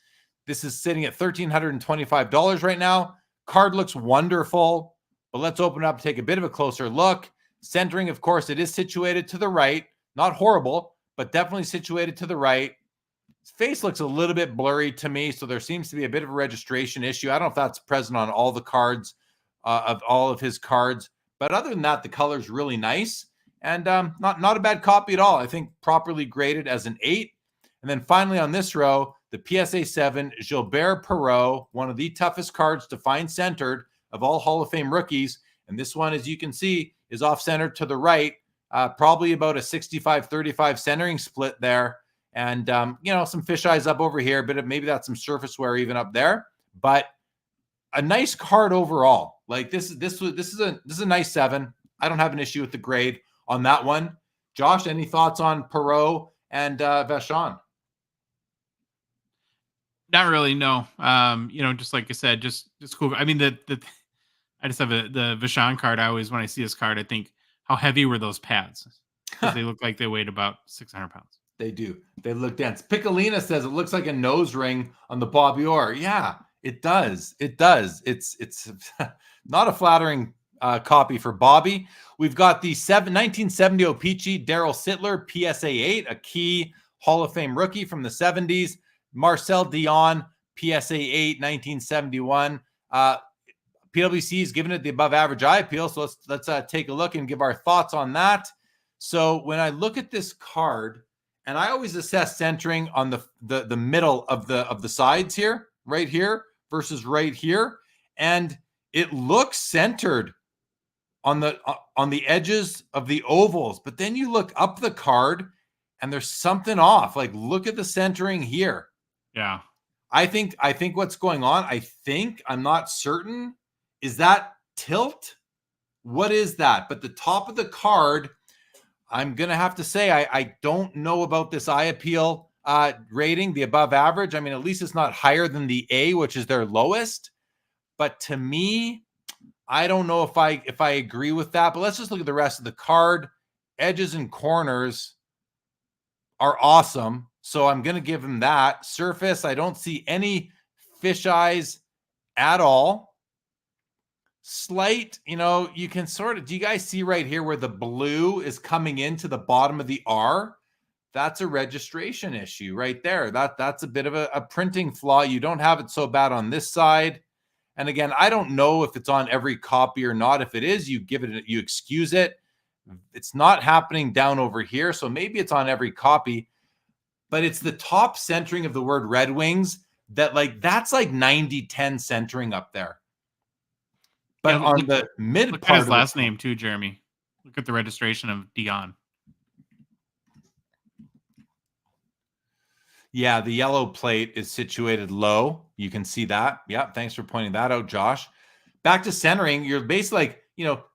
[SPEAKER 2] This is sitting at $1,325 right now. Card looks wonderful, but let's open it up and take a bit of a closer look. Centering, of course, it is situated to the right. Not horrible, but definitely situated to the right. His face looks a little bit blurry to me, so there seems to be a bit of a registration issue. I don't know if that's present on all the cards, of all of his cards, but other than that, the color's really nice, and not a bad copy at all. I think properly graded as an 8. And then finally on this row, the PSA 7, Gilbert Perreault, one of the toughest cards to find centered of all Hall of Fame rookies. And this one, as you can see, is off-centered to the right, probably about a 65-35 centering split there. And, some fisheyes up over here, but maybe that's some surface wear even up there. But a nice card overall. This is a nice 7. I don't have an issue with the grade on that one. Josh, any thoughts on Perreault and Vachon?
[SPEAKER 3] Not really, no. Just like I said, just cool. I mean, I just have the Vachon card. When I see this card, I think, how heavy were those pads? Because they look like they weighed about 600 pounds.
[SPEAKER 2] They do. They look dense. Piccolina says it looks like a nose ring on the Bobby Orr. Yeah, it does. It does. It's not a flattering copy for Bobby. We've got the 1970 O-Pee-Chee, Daryl Sittler, PSA 8, a key Hall of Fame rookie from the 70s. Marcel Dion, PSA 8, 1971. PWC is giving it the above average eye appeal. So let's take a look and give our thoughts on that. So when I look at this card, and I always assess centering on the middle of the sides here, right here versus right here, and it looks centered on the edges of the ovals, but then you look up the card and there's something off. Like, look at the centering here.
[SPEAKER 3] Yeah.
[SPEAKER 2] I think what's going on, I'm not certain, is that tilt? What is that? But the top of the card, I'm going to have to say, I don't know about this eye appeal rating, the above average. I mean, at least it's not higher than the A, which is their lowest. But to me, I don't know if I agree with that. But let's just look at the rest of the card. Edges and corners are awesome. So I'm going to give him that. Surface, I don't see any fish eyes at all. Slight, you can sort of, do you guys see right here where the blue is coming into the bottom of the R? That's a registration issue right there. That's a bit of a printing flaw. You don't have it so bad on this side. And again, I don't know if it's on every copy or not. If it is, you excuse it. It's not happening down over here. So maybe it's on every copy, but it's the top centering of the word Red Wings that's like 90-10 centering up there. But
[SPEAKER 3] yeah,
[SPEAKER 2] on the mid
[SPEAKER 3] look
[SPEAKER 2] part
[SPEAKER 3] at his last name too, Jeremy. Look at the registration of Dion.
[SPEAKER 2] Yeah, the yellow plate is situated low. You can see that. Yeah, thanks for pointing that out, Josh. Back to centering, you're basically like,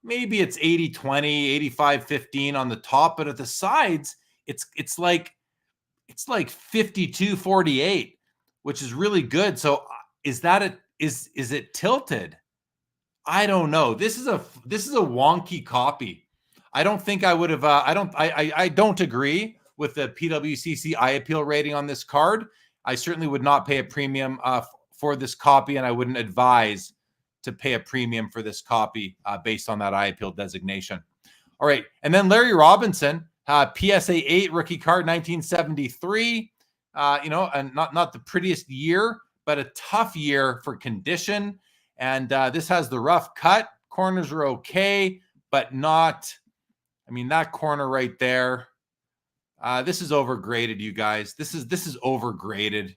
[SPEAKER 2] maybe it's 80-20, 85-15 on the top, but at the sides, it's like 52-48, which is really good. So is it tilted? I don't know. This is a wonky copy. I don't think I would have. I don't agree with the PWCC eye appeal rating on this card. I certainly would not pay a premium for this copy, and I wouldn't advise to pay a premium for this copy based on that eye appeal designation. All right, and then Larry Robinson, PSA 8 rookie card, 1973. And not the prettiest year, but a tough year for condition. And this has the rough cut. Corners are okay, but not. I mean, that corner right there. This is overgraded, you guys. This is overgraded.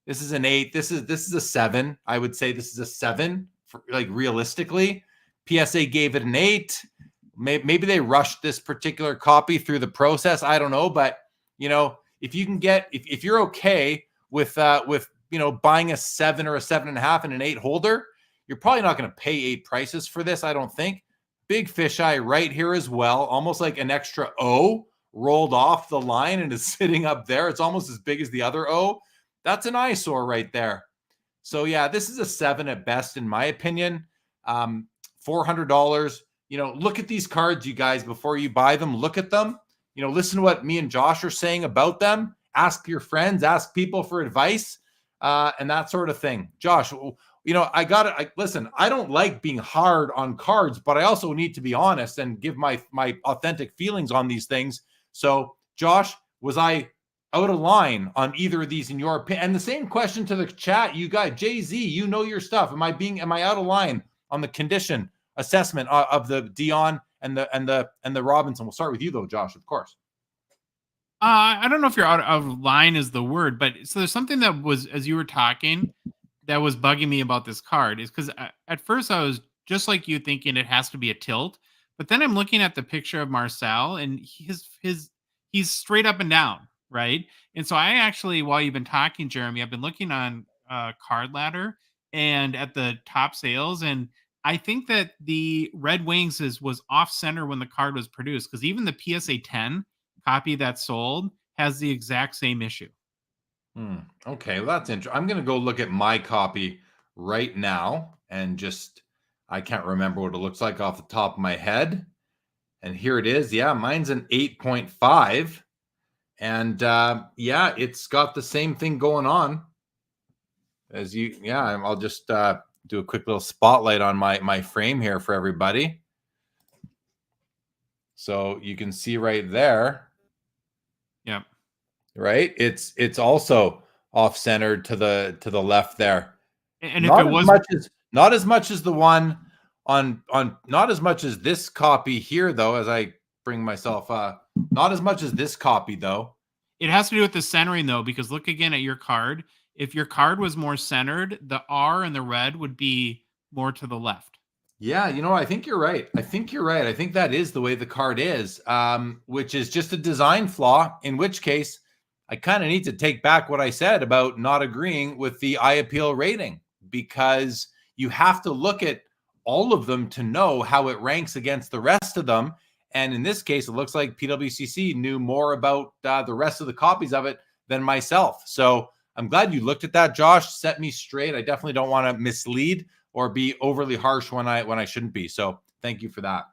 [SPEAKER 2] This is an 8. This is a 7. I would say this is a 7. Realistically, PSA gave it an 8. Maybe they rushed this particular copy through the process. I don't know, but if you can get if you're okay with buying a 7 or a 7.5 and an 8 holder, you're probably not going to pay 8 prices for this. I don't think. Big fisheye right here as well, almost like an extra O rolled off the line and is sitting up there. It's almost as big as the other O. That's an eyesore right there. So yeah, this is a 7 at best, in my opinion. $400. Look at these cards, you guys, before you buy them. Look at them. Listen to what me and Josh are saying about them. Ask your friends, ask people for advice, and that sort of thing. Josh, listen, I don't like being hard on cards, but I also need to be honest and give my authentic feelings on these things. So, Josh, was I out of line on either of these in your opinion? And the same question to the chat, you guys. Jay-Z, you know your stuff. Am I out of line on the condition assessment of the Dion and the Robinson? We'll start with you though, Josh, of course.
[SPEAKER 3] I don't know if you're out of line is the word, but so there's something that was, as you were talking, that was bugging me about this card is because at first I was just like you thinking it has to be a tilt, but then I'm looking at the picture of Marcel and he's straight up and down, right? And so I actually, while you've been talking, Jeremy, I've been looking on Card Ladder and at the top sales, and I think that the Red Wings was off center when the card was produced because even the PSA 10 copy that sold has the exact same issue.
[SPEAKER 2] Okay, well, that's interesting. I'm going to go look at my copy right now and I can't remember what it looks like off the top of my head. And here it is. Yeah, mine's an 8.5. And it's got the same thing going on as you. Yeah, I'll just do a quick little spotlight on my frame here for everybody. So you can see right there.
[SPEAKER 3] Yeah.
[SPEAKER 2] Right. It's also off centered to the left there.
[SPEAKER 3] And if it was
[SPEAKER 2] not as much as the one on not as much as this copy here, though, as I bring myself not as much as this copy, though.
[SPEAKER 3] It has to do with the centering, though, because look again at your card. If your card was more centered, the R and the red would be more to the left.
[SPEAKER 2] Yeah, I think you're right. I think that is the way the card is, which is just a design flaw, in which case I kind of need to take back what I said about not agreeing with the eye appeal rating, because you have to look at all of them to know how it ranks against the rest of them. And in this case, it looks like PWCC knew more about the rest of the copies of it than myself. So I'm glad you looked at that, Josh. Set me straight. I definitely don't want to mislead or be overly harsh when I shouldn't be. So thank you for that.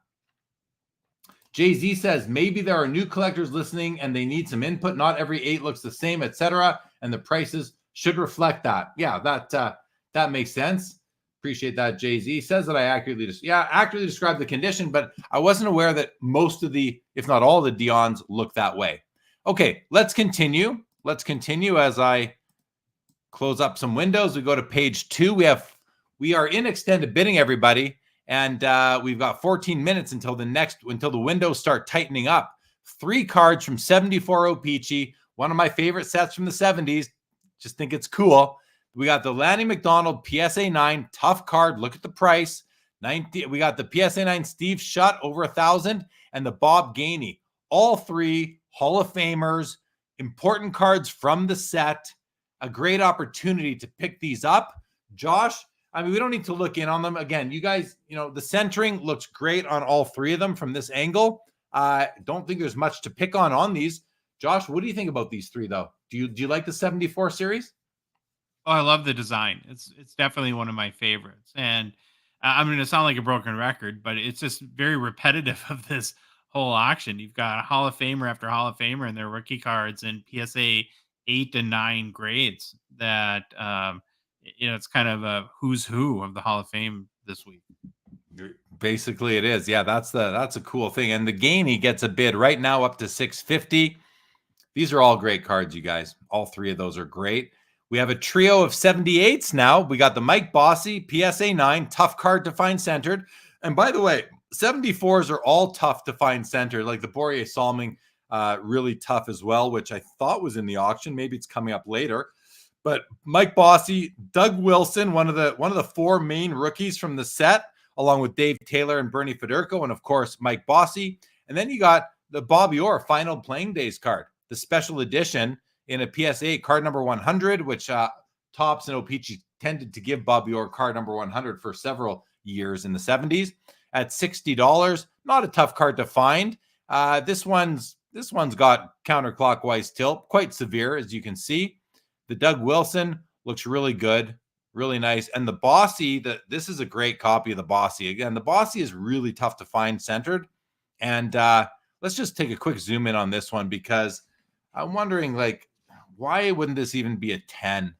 [SPEAKER 2] Jay-Z says, maybe there are new collectors listening and they need some input. Not every 8 looks the same, etc. And the prices should reflect that. Yeah, that makes sense. Appreciate that, Jay-Z. Says that I accurately described the condition, but I wasn't aware that most of the, if not all the Dions look that way. Okay, let's continue. Let's continue as I close up some windows. We go to page 2. We are in extended bidding, everybody, and we've got 14 minutes until the windows start tightening up. 3 cards from 74 O-Pee-Chee, one of my favorite sets from the 70s. Just think it's cool. We got the Lanny McDonald PSA 9 tough card. Look at the price. We got the PSA 9 Steve Shutt over 1,000, and the Bob Gainey. All 3 Hall of Famers, important cards from the set. A great opportunity to pick these up. Josh, I mean, we don't need to look in on them. Again, you guys, the centering looks great on all 3 of them from this angle. Don't think there's much to pick on these. Josh, what do you think about these 3, though? Do you like the 74 series?
[SPEAKER 3] Oh, I love the design. It's definitely one of my favorites. And I'm going to sound like a broken record, but it's just very repetitive of this whole auction. You've got Hall of Famer after Hall of Famer and their rookie cards and PSA 8 and 9 grades that, it's kind of a who's who of the Hall of Fame this week.
[SPEAKER 2] Basically it is. Yeah, that's a cool thing. And the Gainey gets a bid right now up to $650. These are all great cards, you guys. All 3 of those are great. We have a trio of 78s now. We got the Mike Bossy, PSA 9, tough card to find centered. And by the way, 74s are all tough to find centered, like the Borje Salming, really tough as well, which I thought was in the auction. Maybe it's coming up later. But Mike Bossy, Doug Wilson, one of the 4 main rookies from the set, along with Dave Taylor and Bernie Federko, and of course, Mike Bossy. And then you got the Bobby Orr Final Playing Days card, the special edition in a PSA card number 100, which Topps and O-Pee-Chee tended to give Bobby Orr card number 100 for several years in the 70s at $60. Not a tough card to find. This one's got counterclockwise tilt, quite severe, as you can see. The Doug Wilson looks really good, really nice. And the Bossy, this is a great copy of the Bossy. Again, the Bossy is really tough to find centered. And let's just take a quick zoom in on this one, because I'm wondering, why wouldn't this even be a 10?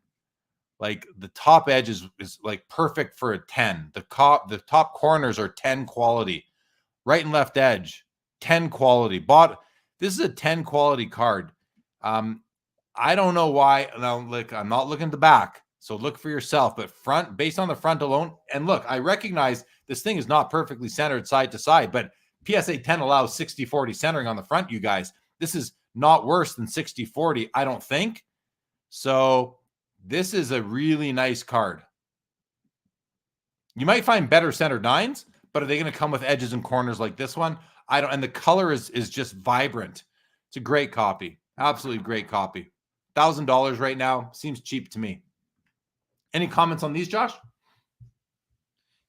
[SPEAKER 2] Like, the top edge is like perfect for a 10. The top corners are 10 quality. Right and left edge, 10 quality. This is a 10 quality card. I don't know why. Now, I'm not looking at the back, so look for yourself. But front, based on the front alone, and look, I recognize this thing is not perfectly centered side to side, but PSA 10 allows 60-40 centering on the front, you guys. This is not worse than 60-40, I don't think. So this is a really nice card. You might find better centered 9s, but are they going to come with edges and corners like this one? I don't. And the color is just vibrant. It's a great copy. Absolutely great copy. $1,000 right now seems cheap to me. Any comments on these, Josh?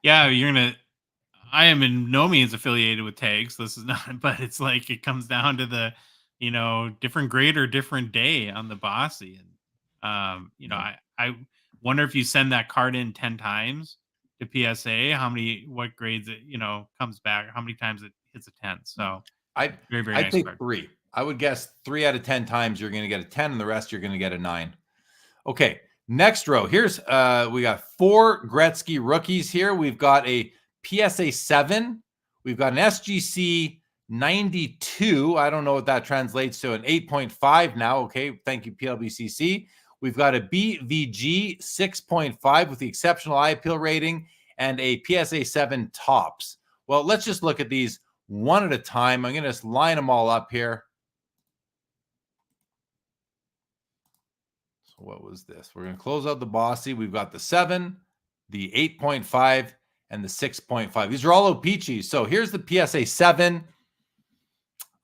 [SPEAKER 3] Yeah, I am in no means affiliated with tags. This is not, but it's like it comes down to the, different grade or different day on the Bossy. And, I wonder if you send that card in 10 times to PSA, what grades it, comes back, how many times it hits a 10. So
[SPEAKER 2] I'd
[SPEAKER 3] nice
[SPEAKER 2] take
[SPEAKER 3] card.
[SPEAKER 2] 3. I would guess 3 out of 10 times you're going to get a 10, and the rest you're going to get a 9. Okay, next row. Here's we got 4 Gretzky rookies here. We've got a PSA 7. We've got an SGC 92. I don't know what that translates to, an 8.5 now. Okay, thank you, PWCC. We've got a BVG 6.5 with the exceptional eye appeal rating and a PSA 7 Topps. Well, let's just look at these one at a time. I'm going to just line them all up here. So what was this? We're going to close out the Bossy. We've got the 7, the 8.5, and the 6.5. These are all O-Pee-Chees. So here's the PSA 7.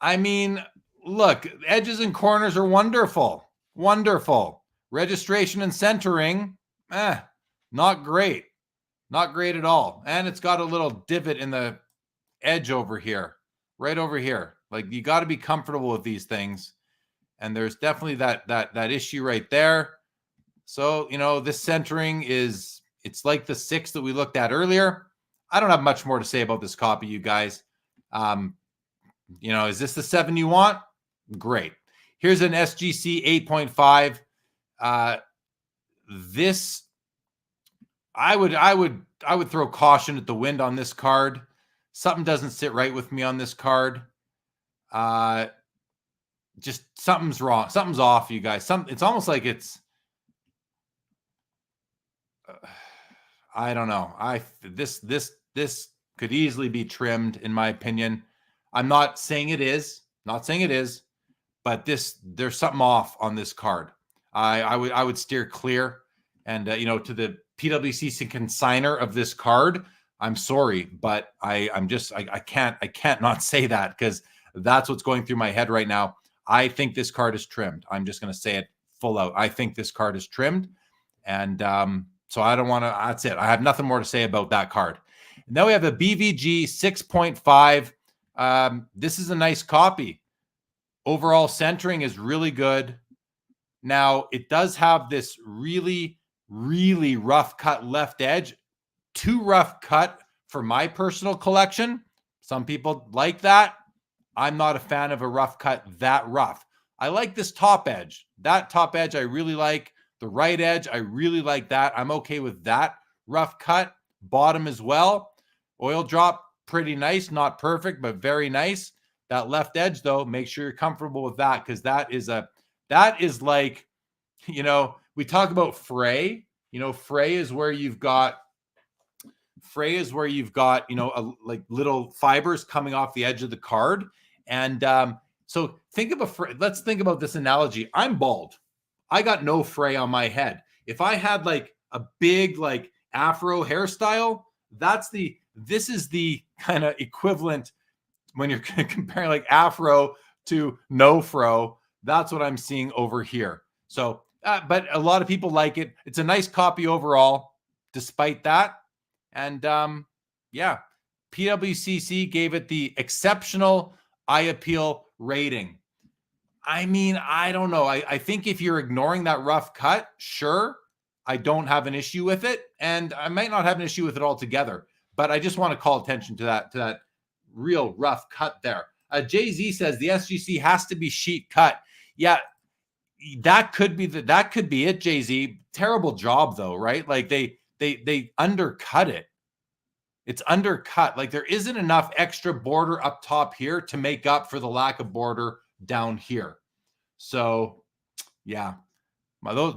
[SPEAKER 2] I mean, look, edges and corners are wonderful. Wonderful. Registration and centering, not great. Not great at all. And it's got a little divot in the edge over here, right over here. Like, you got to be comfortable with these things. And there's definitely that issue right there. So, this centering it's like the 6 that we looked at earlier. I don't have much more to say about this copy, you guys. Is this the 7 you want? Great. Here's an SGC 8.5. This, I would throw caution at the wind on this card. Something doesn't sit right with me on this card. Just something's wrong. Something's off, you guys. It's almost like it's, I don't know. This could easily be trimmed, in my opinion. I'm not saying it is, but there's something off on this card. I would steer clear. And to the PWCC consigner of this card, I'm sorry, but I can't not say that, because that's what's going through my head right now. I think this card is trimmed. I'm just going to say it full out. I think this card is trimmed. And so I don't want to, that's it. I have nothing more to say about that card. And then we have a BVG 6.5. This is a nice copy. Overall centering is really good. Now, it does have this really, really rough cut left edge. Too rough cut for my personal collection. Some people like that. I'm not a fan of a rough cut that rough. I like this top edge. That top edge I really like. The right edge, I really like that. I'm okay with that rough cut. Bottom as well. Oil drop, pretty nice. Not perfect, but very nice. That left edge, though, make sure you're comfortable with that, because that is like, we talk about fray. Fray is where you've got, like little fibers coming off the edge of the card. And so let's think about this analogy. I'm bald. I got no fray on my head. If I had like a big like afro hairstyle, this is the kind of equivalent when you're comparing like afro to no fro. That's what I'm seeing over here. So, but a lot of people like it. It's a nice copy overall, despite that. And PWCC gave it the exceptional eye appeal rating. I mean, I don't know. I think if you're ignoring that rough cut, sure, I don't have an issue with it. And I might not have an issue with it altogether. But I just want to call attention to that real rough cut there. Jay-Z says the SGC has to be sheet cut. Yeah, that could be it, Jay-Z. Terrible job though, right? Like they undercut it. It's undercut. Like there isn't enough extra border up top here to make up for the lack of border down here. So, yeah.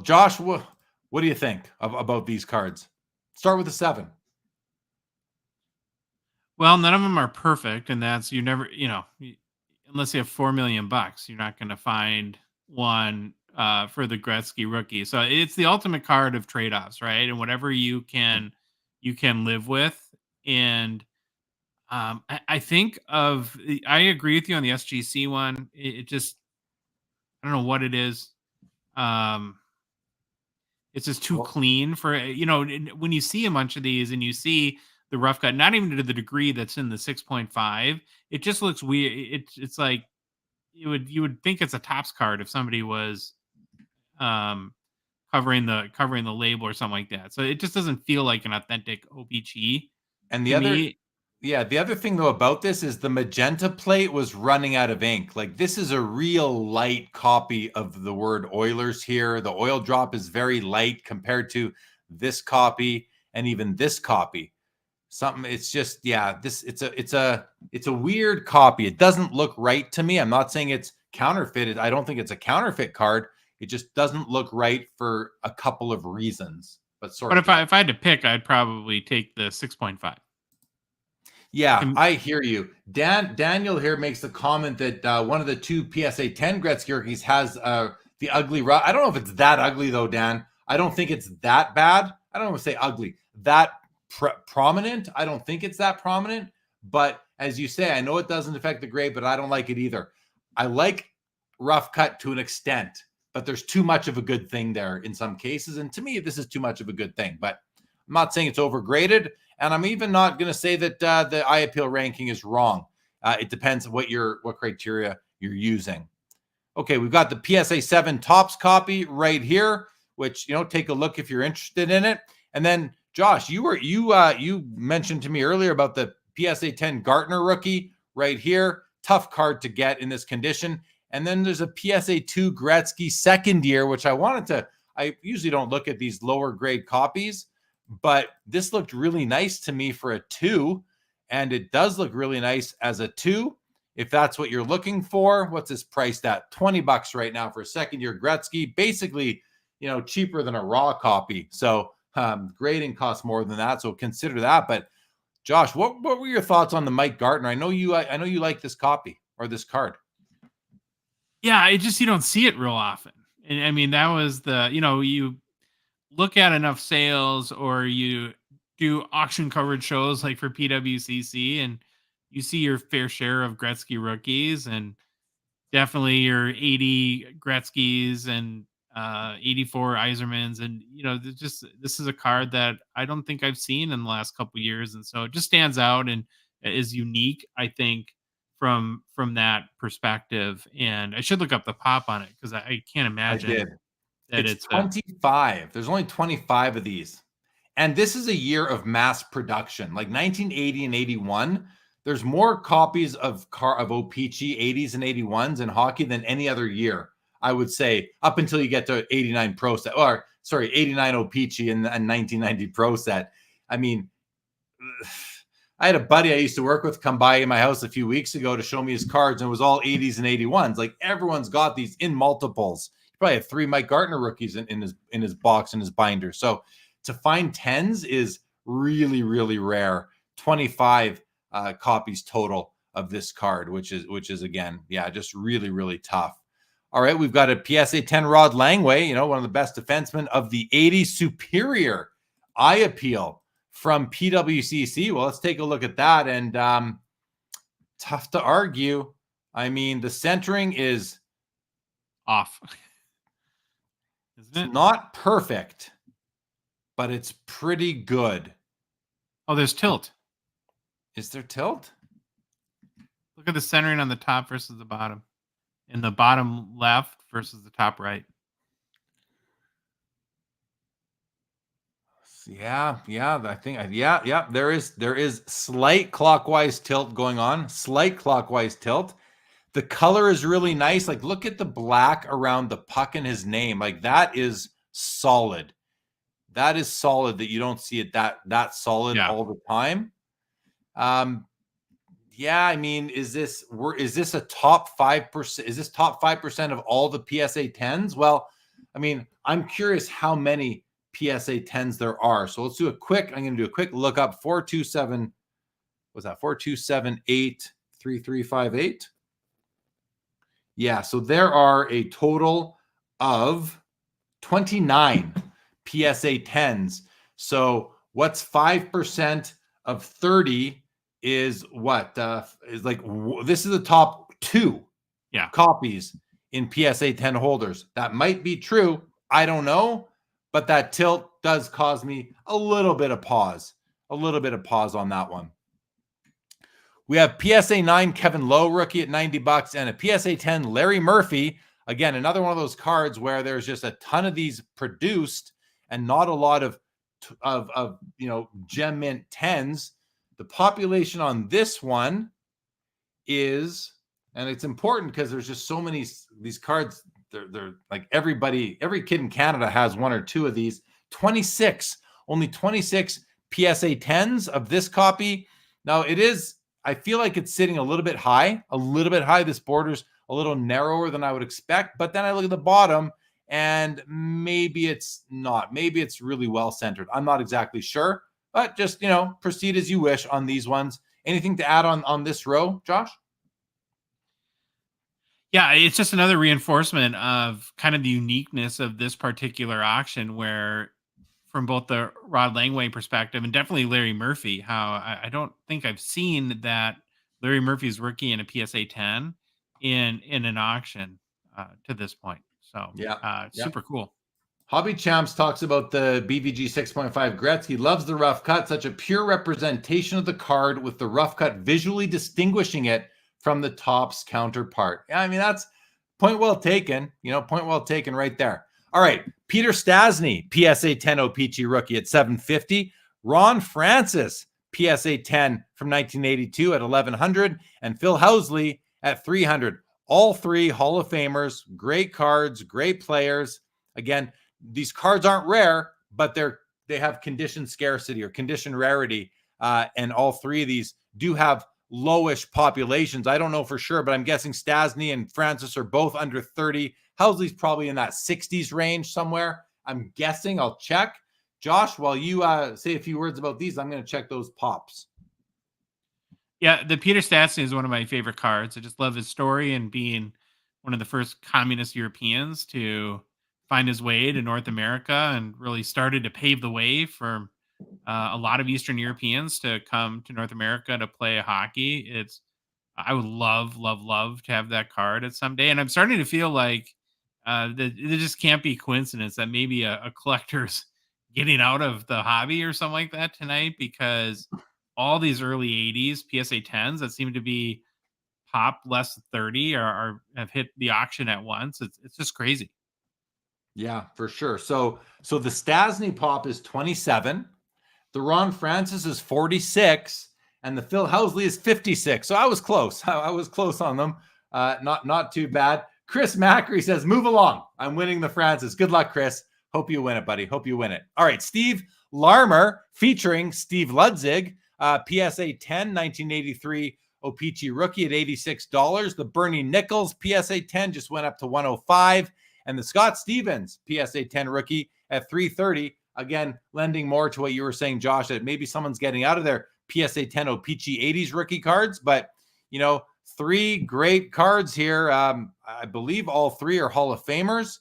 [SPEAKER 2] Josh, what do you think about these cards? Start with the 7.
[SPEAKER 3] Well, none of them are perfect, and that's unless you have $4 million, you're not going to find one for the Gretzky rookie. So it's the ultimate card of trade-offs, right? And whatever you can live with. And I think I agree with you on the SGC one. It just, I don't know what it is. It's just too clean for, when you see a bunch of these and you see the rough cut, not even to the degree that's in the 6.5, it just looks weird. It's like you would think it's a Topps card if somebody was covering the label or something like that. So it just doesn't feel like an authentic OPG.
[SPEAKER 2] And the other thing though about this is the magenta plate was running out of ink. Like this is a real light copy of the word Oilers here. The oil drop is very light compared to this copy and even this copy. It's just, it's a weird copy. It doesn't look right to me. I'm not saying it's counterfeited. I don't think it's a counterfeit card. It just doesn't look right for a couple of reasons. But if I
[SPEAKER 3] had to pick, I'd probably take the 6.5.
[SPEAKER 2] Yeah, I hear you. Daniel here makes the comment that one of the 2 PSA 10 Gretzky rookies has the ugly rough. I don't know if it's that ugly though, Dan. I don't think it's that bad. I don't want to say ugly. That prominent. I don't think it's that prominent, but as you say, I know it doesn't affect the grade, but I don't like it either. I like rough cut to an extent, but there's too much of a good thing there in some cases. And to me, this is too much of a good thing, but I'm not saying it's overgraded. And I'm even not going to say that the eye appeal ranking is wrong. It depends what criteria you're using. Okay, we've got the PSA 7 Topps copy right here, which, take a look if you're interested in it. And then Josh, you mentioned to me earlier about the PSA 10 Gartner rookie right here. Tough card to get in this condition. And then there's a PSA 2 Gretzky second year, which I usually don't look at these lower grade copies, but this looked really nice to me for a 2. And it does look really nice as a 2. If that's what you're looking for, what's this priced at? $20 right now for a second year Gretzky, basically, cheaper than a raw copy. So grading costs more than that. So consider that. But Josh, what were your thoughts on the Mike Gartner? I know you like this copy or this card.
[SPEAKER 3] Yeah, you don't see it real often. And I mean, that was you look at enough sales or you do auction coverage shows like for PWCC and you see your fair share of Gretzky rookies and definitely your 80 Gretzkys and 84 Yzermans. And, this is a card that I don't think I've seen in the last couple of years. And so it just stands out and is unique, I think, from that perspective. And I should look up the pop on it because I can't imagine that it's
[SPEAKER 2] 25. There's only 25 of these. And this is a year of mass production, like 1980 and 81. There's more copies of O-Pee-Chee 80s and 81s in hockey than any other year, I would say, up until you get to 89 Pro Set, 89 O-Pee-Chee and 1990 Pro Set. I mean, I had a buddy I used to work with come by my house a few weeks ago to show me his cards, and it was all 80s and 81s. Like, everyone's got these in multiples. He probably had 3 Mike Gartner rookies in his box, in his binder. So to find 10s is really, really rare. 25 copies total of this card, which is again, just really, really tough. All right, we've got a PSA 10 Rod Langway, one of the best defensemen of the 80s, superior eye appeal from PWCC. Well, let's take a look at that. And tough to argue. I mean, the centering is
[SPEAKER 3] off. Isn't it?
[SPEAKER 2] It's not perfect, but it's pretty good.
[SPEAKER 3] Oh, there's tilt.
[SPEAKER 2] Is there tilt?
[SPEAKER 3] Look at the centering on the top versus the bottom. In the bottom left versus the top right.
[SPEAKER 2] Yeah. I think, there is slight clockwise tilt going on. Slight clockwise tilt. The color is really nice. Like, look at the black around the puck and his name. Like, that is solid. That is solid that you don't see it that solid all the time. I mean, is this a top 5%? Is this top 5% of all the PSA 10s? Well, I mean, I'm curious how many PSA 10s there are. So I'm going to do a quick look up. 427, was that 42783358? Yeah, so there are a total of 29 PSA 10s. So what's 5% of 30 is what? Is like, this is the top 2 copies in PSA 10 holders. That might be true. I don't know. But that tilt does cause me a little bit of pause on that one. We have PSA 9 Kevin Lowe rookie at $90 and a PSA 10 Larry Murphy. Again, another one of those cards where there's just a ton of these produced and not a lot of gem mint 10s. The population on this one is, and it's important because there's just so many these cards. They're like every kid in Canada has 1 or 2 of these. 26, only 26 PSA 10s of this copy. Now I feel like it's sitting a little bit high. This border's a little narrower than I would expect, but then I look at the bottom and maybe it's not. Maybe it's really well centered. I'm not exactly sure, but just, proceed as you wish on these ones. Anything to add on this row, Josh?
[SPEAKER 3] Yeah, it's just another reinforcement of kind of the uniqueness of this particular auction where from both the Rod Langway perspective and definitely Larry Murphy. How I don't think I've seen that Larry Murphy's rookie in a PSA 10 in an auction to this point. So
[SPEAKER 2] Yeah.
[SPEAKER 3] super cool.
[SPEAKER 2] Hobby Champs talks about the BVG 6.5 Gretzky. Loves the rough cut, such a pure representation of the card with the rough cut visually distinguishing it from the Topps counterpart. Yeah, I mean, that's point well taken. Point well taken right there. All right, Peter Stastny, PSA 10 O-Pee-Chee rookie at $750. Ron Francis, PSA 10 from 1982 at $1,100. And Phil Housley at $300. All three Hall of Famers, great cards, great players. Again, these cards aren't rare, but they have condition scarcity or condition rarity. And all three of these do have lowish populations. I don't know for sure, but I'm guessing Stastny and Francis are both under 30. Housley's probably in that 60s range somewhere. I'm guessing. I'll check. Josh, while you say a few words about these, I'm going to check those pops.
[SPEAKER 3] Yeah, the Peter Stastny is one of my favorite cards. I just love his story and being one of the first communist Europeans to find his way to North America and really started to pave the way for a lot of Eastern Europeans to come to North America to play hockey. I would love to have that card at someday. And I'm starting to feel like that it just can't be coincidence that maybe a collector's getting out of the hobby or something like that tonight, because all these early 80s PSA 10s that seem to be pop less than 30 are have hit the auction at once. It's just crazy.
[SPEAKER 2] Yeah, for sure. So the Stastny pop is 27, the Ron Francis is 46, and the Phil Housley is 56. So I was close. I was close on them. Not too bad. Chris Macri says, "Move along. I'm winning the Francis." Good luck, Chris. Hope you win it, buddy. Hope you win it. All right, Steve Larmer featuring Steve Ludzig, PSA 10, 1983 O-Pee-Chee rookie at $86. The Bernie Nichols PSA 10 just went up to $105. And the Scott Stevens PSA 10 rookie at $330. Again, lending more to what you were saying, Josh, that maybe someone's getting out of their PSA 10 O-Pee-Chee 80s rookie cards. But, three great cards here. I believe all three are Hall of Famers.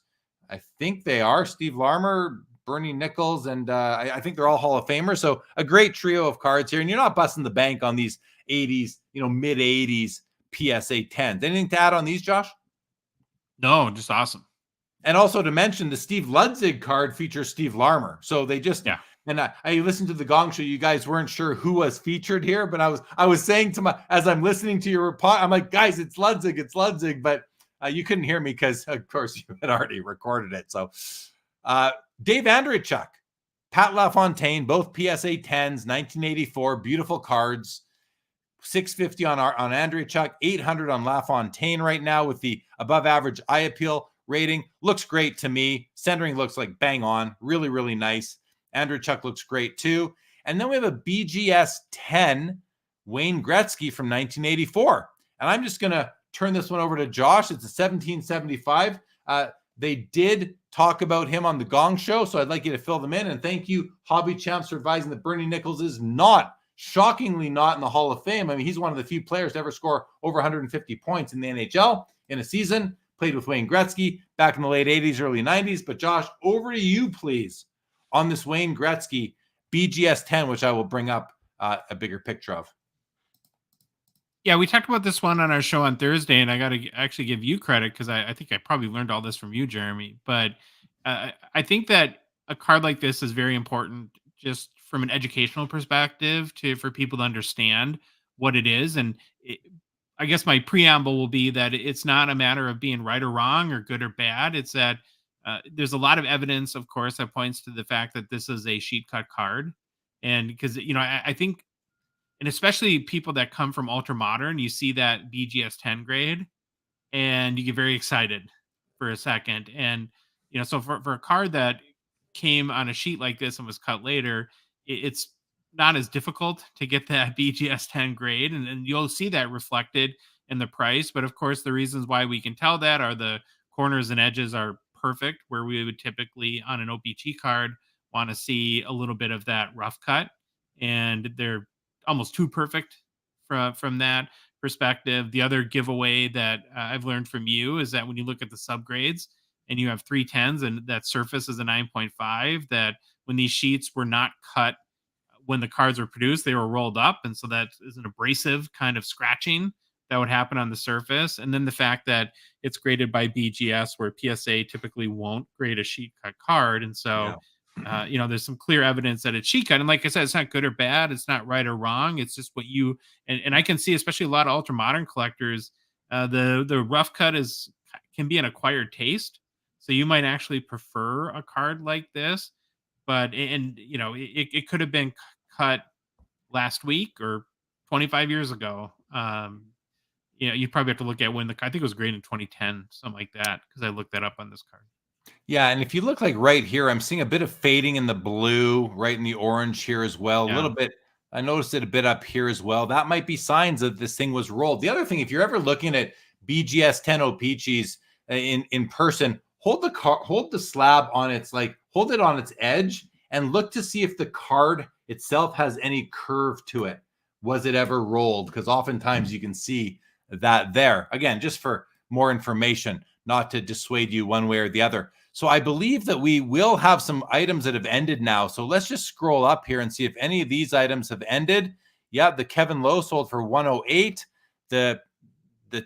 [SPEAKER 2] I think they are. Steve Larmer, Bernie Nichols, and I think they're all Hall of Famers. So a great trio of cards here. And you're not busting the bank on these 80s, mid-80s PSA 10s. Anything to add on these, Josh?
[SPEAKER 3] No, just awesome.
[SPEAKER 2] And also to mention, the Steve Ludzig card features Steve Larmer. So they just,
[SPEAKER 3] yeah.
[SPEAKER 2] And I listened to the Gong Show. You guys weren't sure who was featured here, but I was saying as I'm listening to your report, I'm like, guys, it's Ludzig. But you couldn't hear me because, of course, you had already recorded it. So Dave Andreychuk, Pat LaFontaine, both PSA 10s, 1984, beautiful cards. $650 on Andreychuk, $800 on LaFontaine right now with the above average eye appeal rating. Looks great to me. Centering looks like bang on. Really, really nice. Andreychuk looks great too. And then we have a BGS 10 Wayne Gretzky from 1984. And I'm just going to turn this one over to Josh. It's a 1775. They did talk about him on the Gong Show, so I'd like you to fill them in. And thank you, Hobby Champs, for advising that Bernie Nichols is shockingly not in the Hall of Fame. I mean, he's one of the few players to ever score over 150 points in the NHL in a season. Played with Wayne Gretzky back in the late 80s, early 90s. But Josh, over to you, please, on this Wayne Gretzky BGS 10, which I will bring up a bigger picture of.
[SPEAKER 3] Yeah, we talked about this one on our show on Thursday, and I got to actually give you credit because I think I probably learned all this from you, Jeremy. But I think that a card like this is very important just from an educational perspective for people to understand what it is. And I guess my preamble will be that it's not a matter of being right or wrong or good or bad. It's that there's a lot of evidence, of course, that points to the fact that this is a sheet cut card. And because, I think, and especially people that come from ultra modern, you see that BGS 10 grade and you get very excited for a second. And, so for a card that came on a sheet like this and was cut later, it's not as difficult to get that BGS 10 grade. And you'll see that reflected in the price. But of course, the reasons why we can tell that are the corners and edges are perfect, where we would typically on an OPG card want to see a little bit of that rough cut. And they're almost too perfect from that perspective. The other giveaway that I've learned from you is that when you look at the subgrades and you have 3 10s and that surface is a 9.5, that when these sheets were not cut when the cards were produced, they were rolled up. And so that is an abrasive kind of scratching that would happen on the surface. And then the fact that it's graded by BGS, where PSA typically won't grade a sheet cut card. And so, there's some clear evidence that it's sheet cut. And like I said, it's not good or bad. It's not right or wrong. It's just what you, and I can see, especially a lot of ultra modern collectors, the rough cut can be an acquired taste. So you might actually prefer a card like this, but, it could have been cut last week or 25 years ago. You probably have to look at when I think it was graded in 2010, something like that, because I looked that up on this card.
[SPEAKER 2] Yeah, and if you look like right here, I'm seeing a bit of fading in the blue, right in the orange here as well. A little bit. I noticed it a bit up here as well. That might be signs that this thing was rolled. The other thing, if you're ever looking at BGS 10 O-Pee-Chees in person, hold the slab on hold it on its edge and look to see if the card itself has any curve to it. Was it ever rolled? Because oftentimes you can see that there. Again, just for more information, not to dissuade you one way or the other. So I believe that we will have some items that have ended now. So let's just scroll up here and see if any of these items have ended. Yeah, the Kevin Lowe sold for $108. The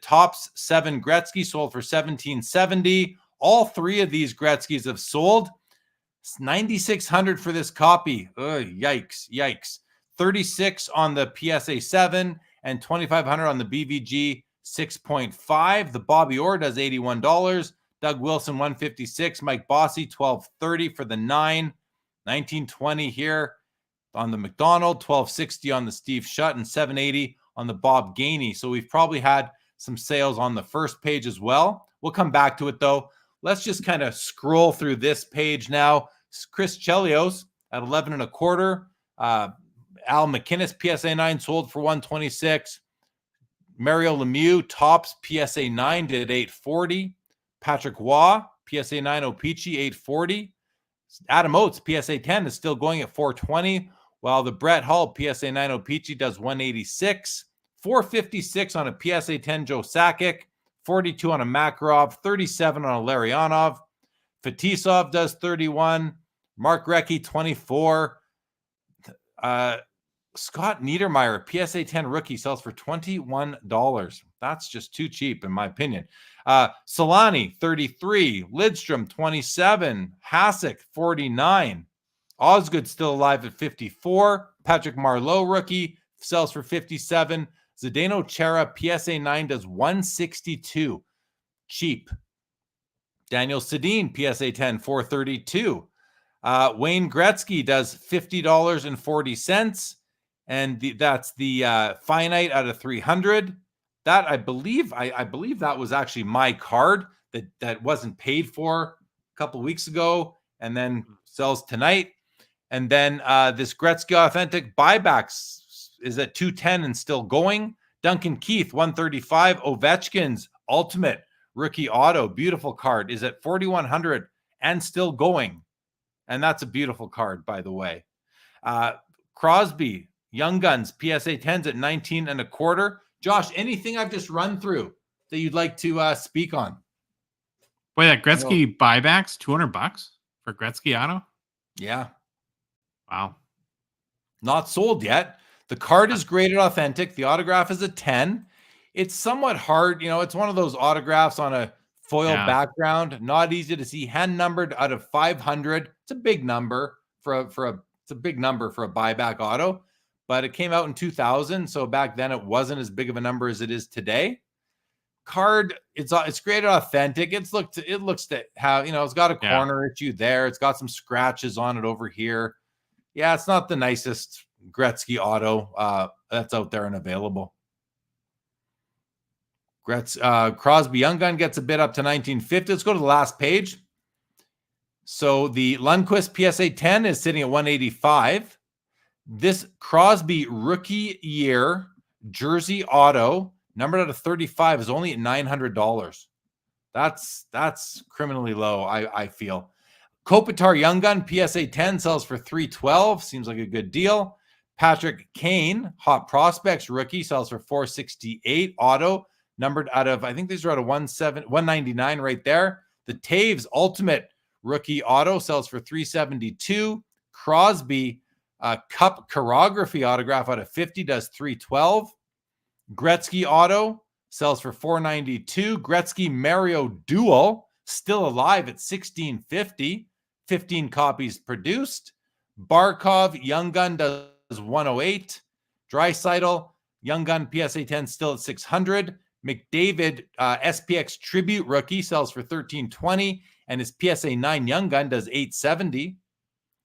[SPEAKER 2] Topps 7 Gretzky sold for $17.70. All three of these Gretzkys have sold. It's $9,600 for this copy. Ugh, yikes. 36 on the PSA 7 and $2,500 on the BVG 6.5. The Bobby Orr does $81. Doug Wilson $156. Mike Bossy $12.30 for the 9. $19.20 here on the McDonald. $12.60 on the Steve Shutt and $7.80 on the Bob Gainey. So we've probably had some sales on the first page as well. We'll come back to it though. Let's just kind of scroll through this page now. Chris Chelios at 11 1/4. Al McInnes PSA 9 sold for $126. Mario Lemieux Topps PSA 9 did $840. Patrick Waugh PSA 9 O-Pee-Chee $840. Adam Oates PSA 10 is still going at $420, while the Brett Hull PSA 9 O-Pee-Chee does $186. $456 on a PSA 10 Joe Sakic, $42 on a Makarov, $37 on a Larionov. Fetisov does $31. Mark Recchi $24. Scott Niedermeyer, PSA 10 rookie, sells for $21. That's just too cheap, in my opinion. Solani, $33. Lidstrom, $27. Hasek, $49. Osgood still alive at $54. Patrick Marleau, rookie, sells for $57. Zdeno Chara, PSA 9, does $162. Cheap. Daniel Sedin, PSA 10, $432. Wayne Gretzky does $50.40. And that's the finite out of 300. That I believe that was actually my card that wasn't paid for a couple weeks ago and then sells tonight. And then this Gretzky Authentic buybacks is at 210 and still going. Duncan Keith, 135. Ovechkin's Ultimate Rookie Auto, beautiful card, is at 4,100 and still going. And that's a beautiful card, by the way. Crosby, Young Guns, PSA 10s at 19 1/4. Josh, anything I've just run through that you'd like to speak on?
[SPEAKER 3] Boy, that Gretzky buybacks, $200 for Gretzky Auto?
[SPEAKER 2] Yeah.
[SPEAKER 3] Wow.
[SPEAKER 2] Not sold yet. The card is graded authentic. The autograph is a 10. It's somewhat hard. It's one of those autographs on a foil background. Not easy to see. Hand numbered out of 500. It's a big number it's a big number for a buyback auto, but it came out in 2000. So back then it wasn't as big of a number as it is today. Card, it's graded authentic. It looks to have, it's got a corner issue there. It's got some scratches on it over here. Yeah, it's not the nicest Gretzky auto that's out there and available. Crosby Young Gun gets a bid up to $19.50. Let's go to the last page. So the Lundqvist PSA 10 is sitting at $185. This Crosby rookie year jersey auto, numbered out of 35, is only at $900. That's criminally low, I feel. Kopitar Young Gun PSA 10 sells for $312. Seems like a good deal. Patrick Kane Hot Prospects rookie sells for $468. Auto numbered out of, I think these are out of 199 right there. The Taves Ultimate rookie auto sells for $372. Crosby Cup Chirography autograph out of 50 does $312. Gretzky auto sells for $492. Gretzky Mario Duel still alive at $16.50. 15 copies produced. Barkov Young Gun does $108. Draisaitl Young Gun PSA 10 still at $600. McDavid SPX Tribute Rookie sells for $13.20, and his PSA 9 Young Gun does $870.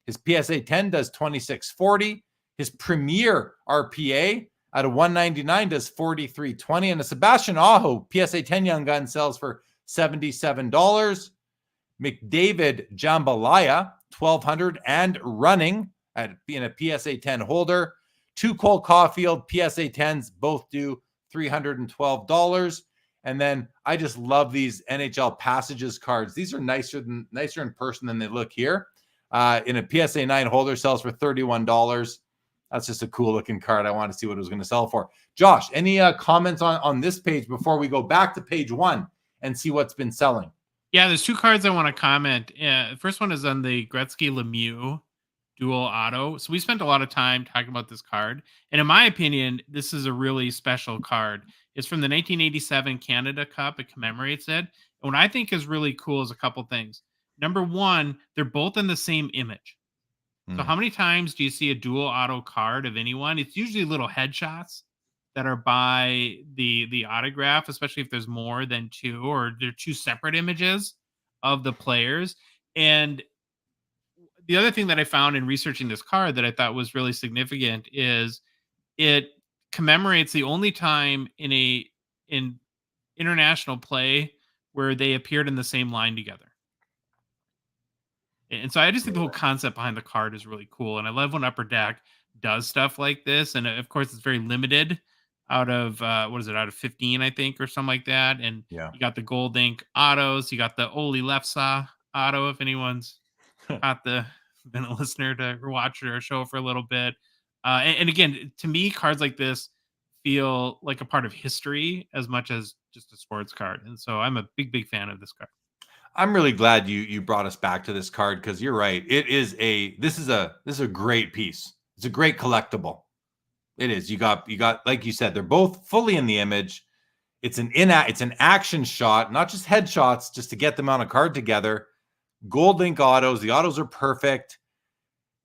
[SPEAKER 2] His PSA 10 does $26.40. His Premier RPA out of $199 does $43.20, and a Sebastian Aho PSA 10 Young Gun sells for $77. McDavid Jambalaya $1,200 and running at being a PSA 10 holder. 2 Cole Caulfield PSA 10s both do $312. And then I just love these NHL Passages cards. These are nicer in person than they look here. In a PSA 9 holder sells for $31. That's just a cool looking card. I want to see what it was going to sell for. Josh, any comments on this page before we go back to page 1 and see what's been selling?
[SPEAKER 3] Yeah, there's 2 cards I want to comment. The first one is on the Gretzky Lemieux dual auto. So we spent a lot of time talking about this card. And in my opinion, this is a really special card. It's from the 1987 Canada Cup. It commemorates it. And what I think is really cool is a couple things. Number one, they're both in the same image. So how many times do you see a dual auto card of anyone? It's usually little headshots that are by the autograph, especially if there's more than 2 or they're 2 separate images of the players. And the other thing that I found in researching this card that I thought was really significant is it commemorates the only time in international play where they appeared in the same line together. And so I just think the whole concept behind the card is really cool. And I love when Upper Deck does stuff like this. And of course, it's very limited out of, out of 15, I think, or something like that. And you got the gold ink autos. You got the Oli Lefsa auto, if anyone's been a listener to watch our show for a little bit. And again, to me, cards like this feel like a part of history as much as just a sports card. And so I'm a big fan of this card.
[SPEAKER 2] I'm really glad you brought us back to this card, because you're right. This is a great piece. It's a great collectible. It is. You got like you said, they're both fully in the image. It's an action shot, not just headshots, just to get them on a card together. Gold ink autos. The autos are perfect.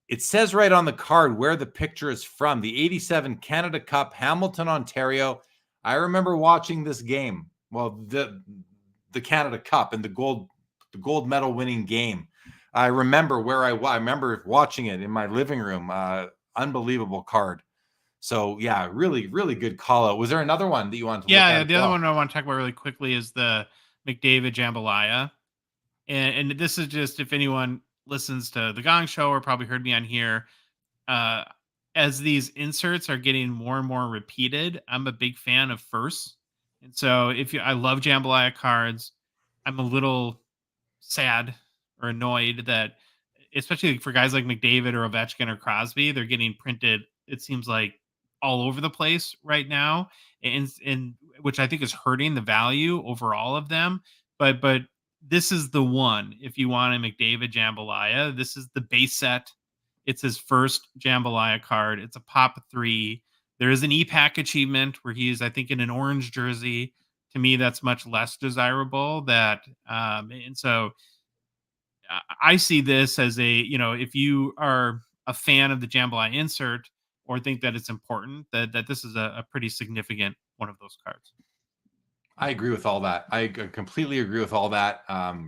[SPEAKER 2] It says right on the card where the picture is from. The 87 Canada Cup, Hamilton, Ontario. I remember watching this game. Well, the Canada Cup and the gold medal winning game. I remember I remember watching it in my living room. Unbelievable card. So yeah, really, really good call out. Was there another one that you want to look at?
[SPEAKER 3] The other one I want to talk about really quickly is the McDavid Jambalaya. And this is just, if anyone listens to the Gong Show or probably heard me on here, as these inserts are getting more and more repeated, I'm a big fan of firsts. And so I love Jambalaya cards. I'm a little sad or annoyed that, especially for guys like McDavid or Ovechkin or Crosby, they're getting printed, it seems like, all over the place right now, and which I think is hurting the value overall of them. But this is the one. If you want a McDavid Jambalaya, this is the base set. It's his first Jambalaya card. It's a pop 3. There is an e-pack achievement where he's, I think, in an orange jersey. To me, that's much less desirable. And so I see this as if you are a fan of the Jambalaya insert or think that it's important, that this is a pretty significant one of those cards.
[SPEAKER 2] I agree with all that. I completely agree with all that.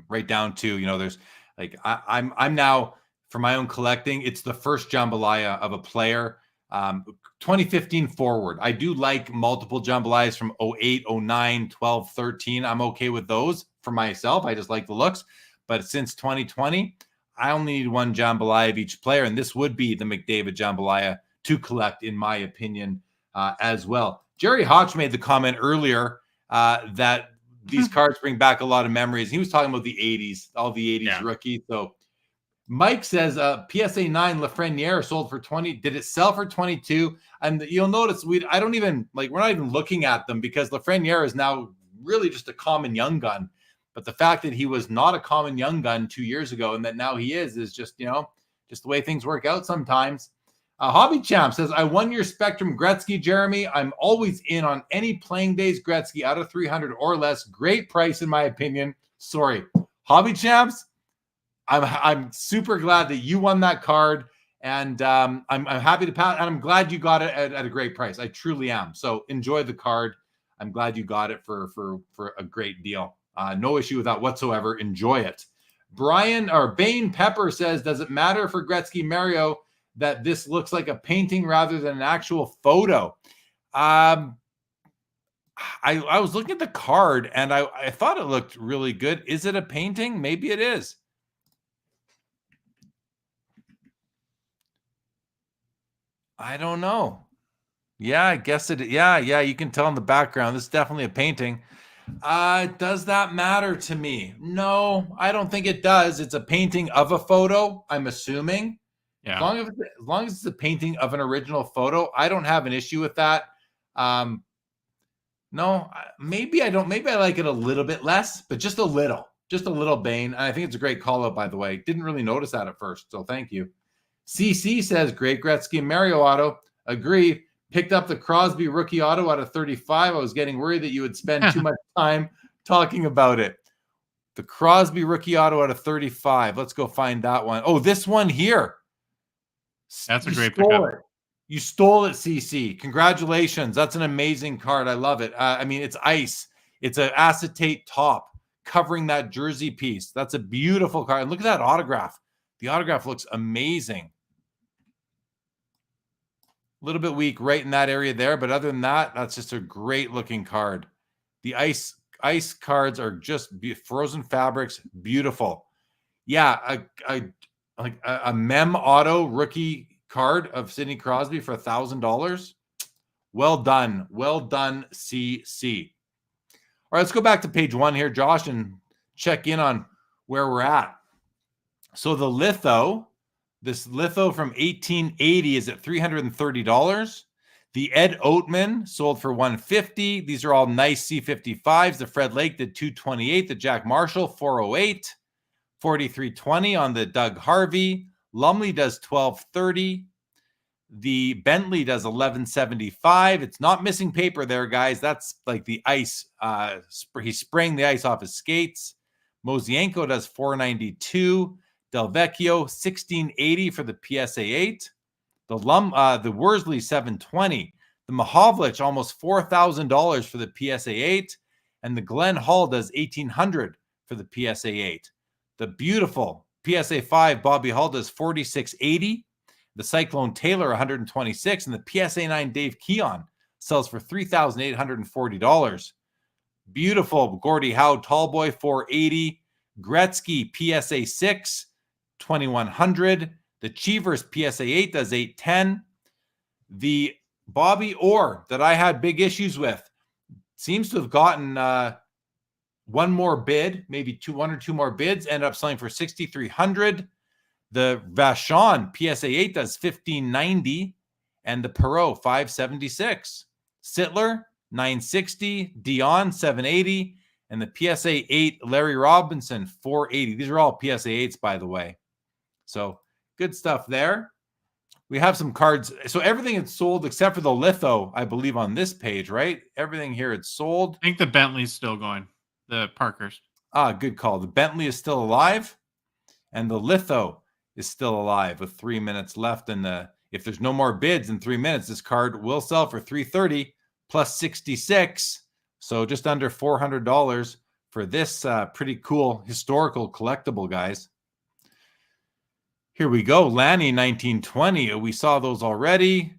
[SPEAKER 2] Right down to, there's like, I'm now, for my own collecting, it's the first Jambalaya of a player. 2015 forward. I do like multiple Jambalayas from 08, 09, 12, 13. I'm okay with those for myself. I just like the looks. But since 2020, I only need one Jambalaya of each player. And this would be the McDavid Jambalaya to collect, in my opinion, as well. Jerry Hodge made the comment earlier that these cards bring back a lot of memories. He was talking about the 80s, all the 80s rookies. So Mike says PSA 9 Lafreniere sold for 20. Did it sell for 22? And you'll notice we're not even looking at them, because Lafreniere is now really just a common young gun. But the fact that he was not a common young gun 2 years ago and that now he is just, Just the way things work out sometimes. Hobby Champ says, I won your Spectrum Gretzky, Jeremy. I'm always in on any playing days Gretzky out of 300 or less. Great price, in my opinion. Sorry. Hobby Champs, I'm super glad that you won that card. And I'm happy to pass. And I'm glad you got it at a great price. I truly am. So enjoy the card. I'm glad you got it for a great deal. No issue with that whatsoever. Enjoy it. Bane Pepper says, does it matter for Gretzky Mario that this looks like a painting rather than an actual photo? I was looking at the card and I thought it looked really good. Is it a painting? Maybe it is. I don't know. Yeah, I guess it. Yeah. You can tell in the background. This is definitely a painting. Does that matter to me? No, I don't think it does. It's a painting of a photo, I'm assuming. Yeah. As long as it's a painting of an original photo, I don't have an issue with that. No, maybe I don't. Maybe I like it a little bit less, but just a little, Bane. And I think it's a great call out, by the way. Didn't really notice that at first, so thank you. CC says, great Gretzky Mario auto. Agree. Picked up the Crosby rookie auto out of 35. I was getting worried that you would spend too much time talking about it. The Crosby rookie auto out of 35. Let's go find that one. Oh, this one here.
[SPEAKER 3] That's a great pickup.
[SPEAKER 2] You stole it, CC. Congratulations. That's an amazing card. I love it. I mean, it's ice. It's an acetate top covering that jersey piece. That's a beautiful card. And look at that autograph. The autograph looks amazing. A little bit weak right in that area there, but other than that, that's just a great looking card. The ice cards are just frozen fabrics, beautiful. Yeah, like a mem auto rookie card of Sidney Crosby for $1,000. Well done, CC. All right, let's go back to page 1 here, Josh, and check in on where we're at. So the litho. This litho from 1880 is at $330. The Ed Oatman sold for $150. These are all nice C55s. The Fred Lake did $228. The Jack Marshall $408. $43.20 on the Doug Harvey. Lumley does $12.30. The Bentley does $11.75. It's not missing paper there, guys. That's like the ice. He's spraying the ice off his skates. Mosienko does $492. Del Vecchio $16.80 for the PSA 8. The Worsley $720. The Mahovlich almost $4,000 for the PSA 8, and the Glenn Hall does $1,800 for the PSA 8. The beautiful PSA 5 Bobby Hull does $46.80. The Cyclone Taylor $126, and the PSA 9 Dave Keon sells for $3,840. Beautiful Gordie Howe Tallboy $480. Gretzky PSA 6 $2,100. The Cheevers PSA 8 does $810. The Bobby Orr that I had big issues with seems to have gotten one more bid, maybe one or two more bids, ended up selling for $6,300. The Vachon PSA 8 does $1,590, and the Perot $576. Sittler $960, Dion $780, and the PSA 8 Larry Robinson $480. These are all PSA 8s, by the way. So good stuff there. We have some cards. So everything is sold except for the litho, I believe, on this page, right? Everything here it's sold.
[SPEAKER 3] I think the Bentley's still going. The Parkers.
[SPEAKER 2] Good call. The Bentley is still alive, and the litho is still alive with 3 minutes left. And if there's no more bids in 3 minutes, this card will sell for $330 plus 66. So just under $400 for this pretty cool historical collectible, guys. Here we go. Lanny 1920. We saw those already.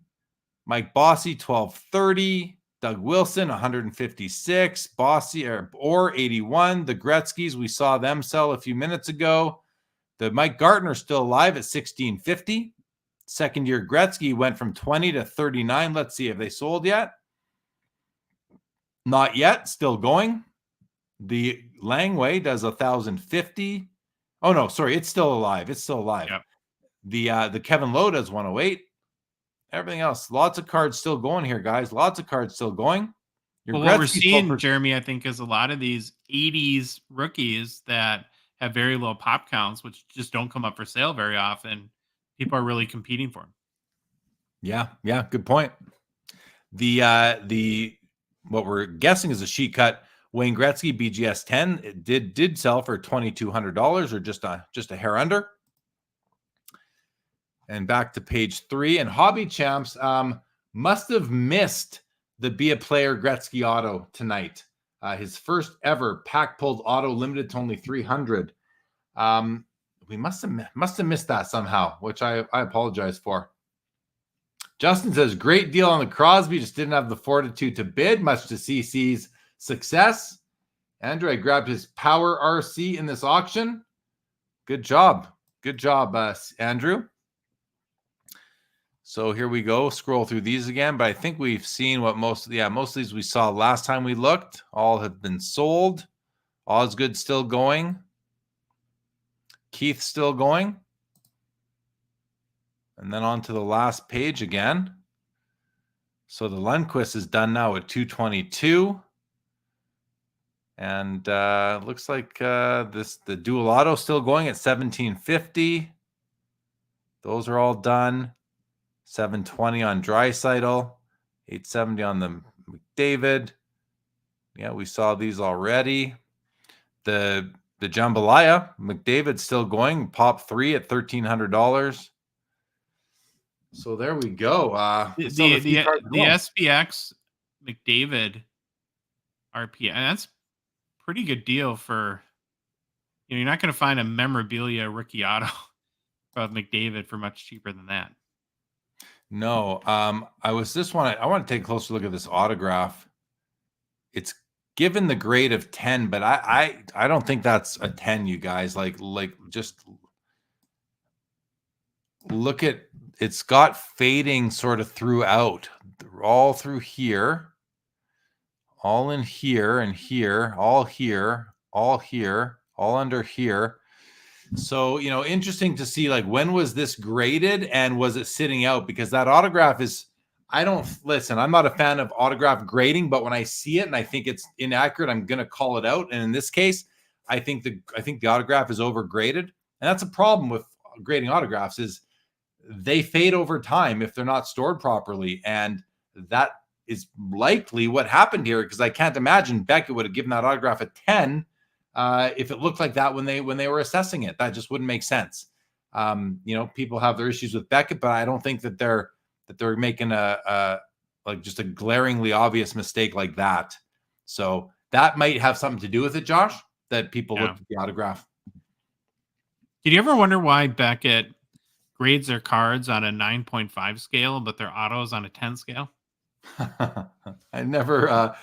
[SPEAKER 2] Mike Bossy $1230. Doug Wilson $156. Bossy or 81. The Gretzkys, we saw them sell a few minutes ago. The Mike Gartner still alive at $1650. Second year Gretzky went from 20 to 39. Let's see if they sold yet. Not yet. Still going. The Langway does $1,050. Oh no, sorry, it's still alive. It's still alive. Yep. The Kevin Lowe does 108. Everything else, lots of cards still going here, guys. Lots of cards still going.
[SPEAKER 3] Well, what we're seeing, Jeremy, I think, is a lot of these 80s rookies that have very low pop counts, which just don't come up for sale very often. people are really competing for him.
[SPEAKER 2] Yeah, good point. The what we're guessing is a sheet cut Wayne Gretzky BGS 10. It did sell for $2,200 or just a hair under. And back to page 3, and Hobby Champs must have missed the Be a Player Gretzky auto tonight. His first ever pack pulled auto, limited to only 300. We must have missed that somehow, which I apologize for. Justin says, great deal on the Crosby, just didn't have the fortitude to bid, much to CC's success. Andrew, I grabbed his Power RC in this auction. Good job, Andrew. So here we go. Scroll through these again, but I think we've seen what most of these we saw last time we looked. All have been sold. Osgood still going. Keith still going. And then on to the last page again. So the Lundqvist is done now at 222. And looks like the dual auto still going at 1750. Those are all done. 720 on Draisaitl, 870 on the McDavid. Yeah, we saw these already. The Jambalaya, McDavid still going, pop 3 at $1,300. So there we go.
[SPEAKER 3] The SPX McDavid RP, and that's pretty good deal for, you're not going to find a memorabilia rookie auto of McDavid for much cheaper than that.
[SPEAKER 2] No, I want to take a closer look at this autograph. It's given the grade of 10, but I don't think that's a 10, you guys. Like just look at, it's got fading sort of throughout, all through here, all in here and here, all here, all here, all under here. So, interesting to see, like, when was this graded and was it sitting out? Because that autograph is, I'm not a fan of autograph grading, but when I see it and I think it's inaccurate, I'm going to call it out. And in this case, I think the autograph is overgraded. And that's a problem with grading autographs, is they fade over time if they're not stored properly. And that is likely what happened here, because I can't imagine Beckett would have given that autograph a 10 if it looked like that when they were assessing it. That just wouldn't make sense. People have their issues with Beckett, but I don't think that they're making just a glaringly obvious mistake like that. So that might have something to do with it, Josh, that people looked at the autograph.
[SPEAKER 3] Did you ever wonder why Beckett grades their cards on a 9.5 scale, but their autos on a 10 scale?
[SPEAKER 2] I never,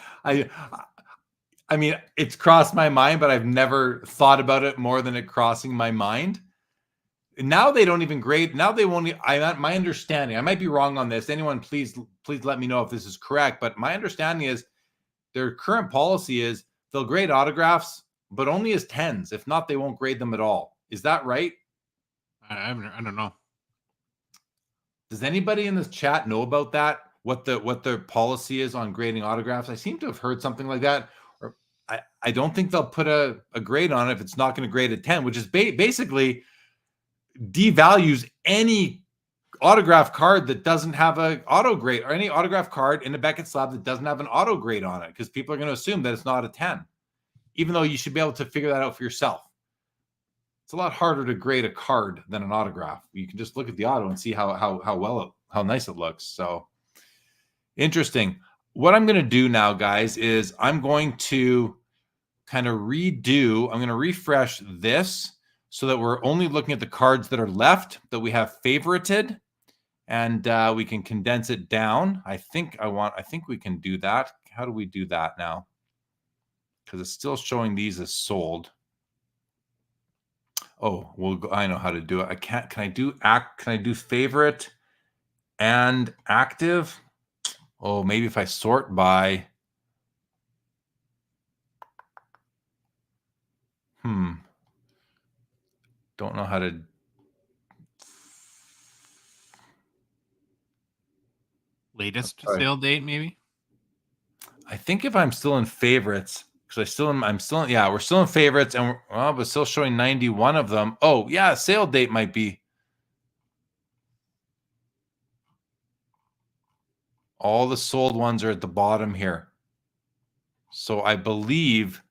[SPEAKER 2] I mean, it's crossed my mind, but I've never thought about it more than it crossing my mind. Now they don't even grade. Now they won't. My understanding, I might be wrong on this. Anyone, please let me know if this is correct. But my understanding is their current policy is they'll grade autographs, but only as 10s. If not, they won't grade them at all. Is that right?
[SPEAKER 3] I don't know.
[SPEAKER 2] Does anybody in this chat know about that? What the policy is on grading autographs? I seem to have heard something like that. I don't think they'll put a grade on it if it's not going to grade a 10, which is basically devalues any autograph card that doesn't have an auto grade, or any autograph card in a Beckett slab that doesn't have an auto grade on it, because people are going to assume that it's not a 10, even though you should be able to figure that out for yourself. It's a lot harder to grade a card than an autograph. You can just look at the auto and see how nice it looks. So interesting. What I'm going to do now, guys, is I'm going to kind of I'm going to refresh this so that we're only looking at the cards that are left that we have favorited, and we can condense it down. I think we can do that. How do we do that now? Because it's still showing these as sold. Oh, well, I know how to do it. Can I do favorite and active? Oh, maybe if I sort by, don't know how to.
[SPEAKER 3] Latest sale date, maybe?
[SPEAKER 2] I think if I'm still in favorites, because we're still in favorites, and we're still showing 91 of them. Oh, yeah, sale date might be. All the sold ones are at the bottom here. So I believe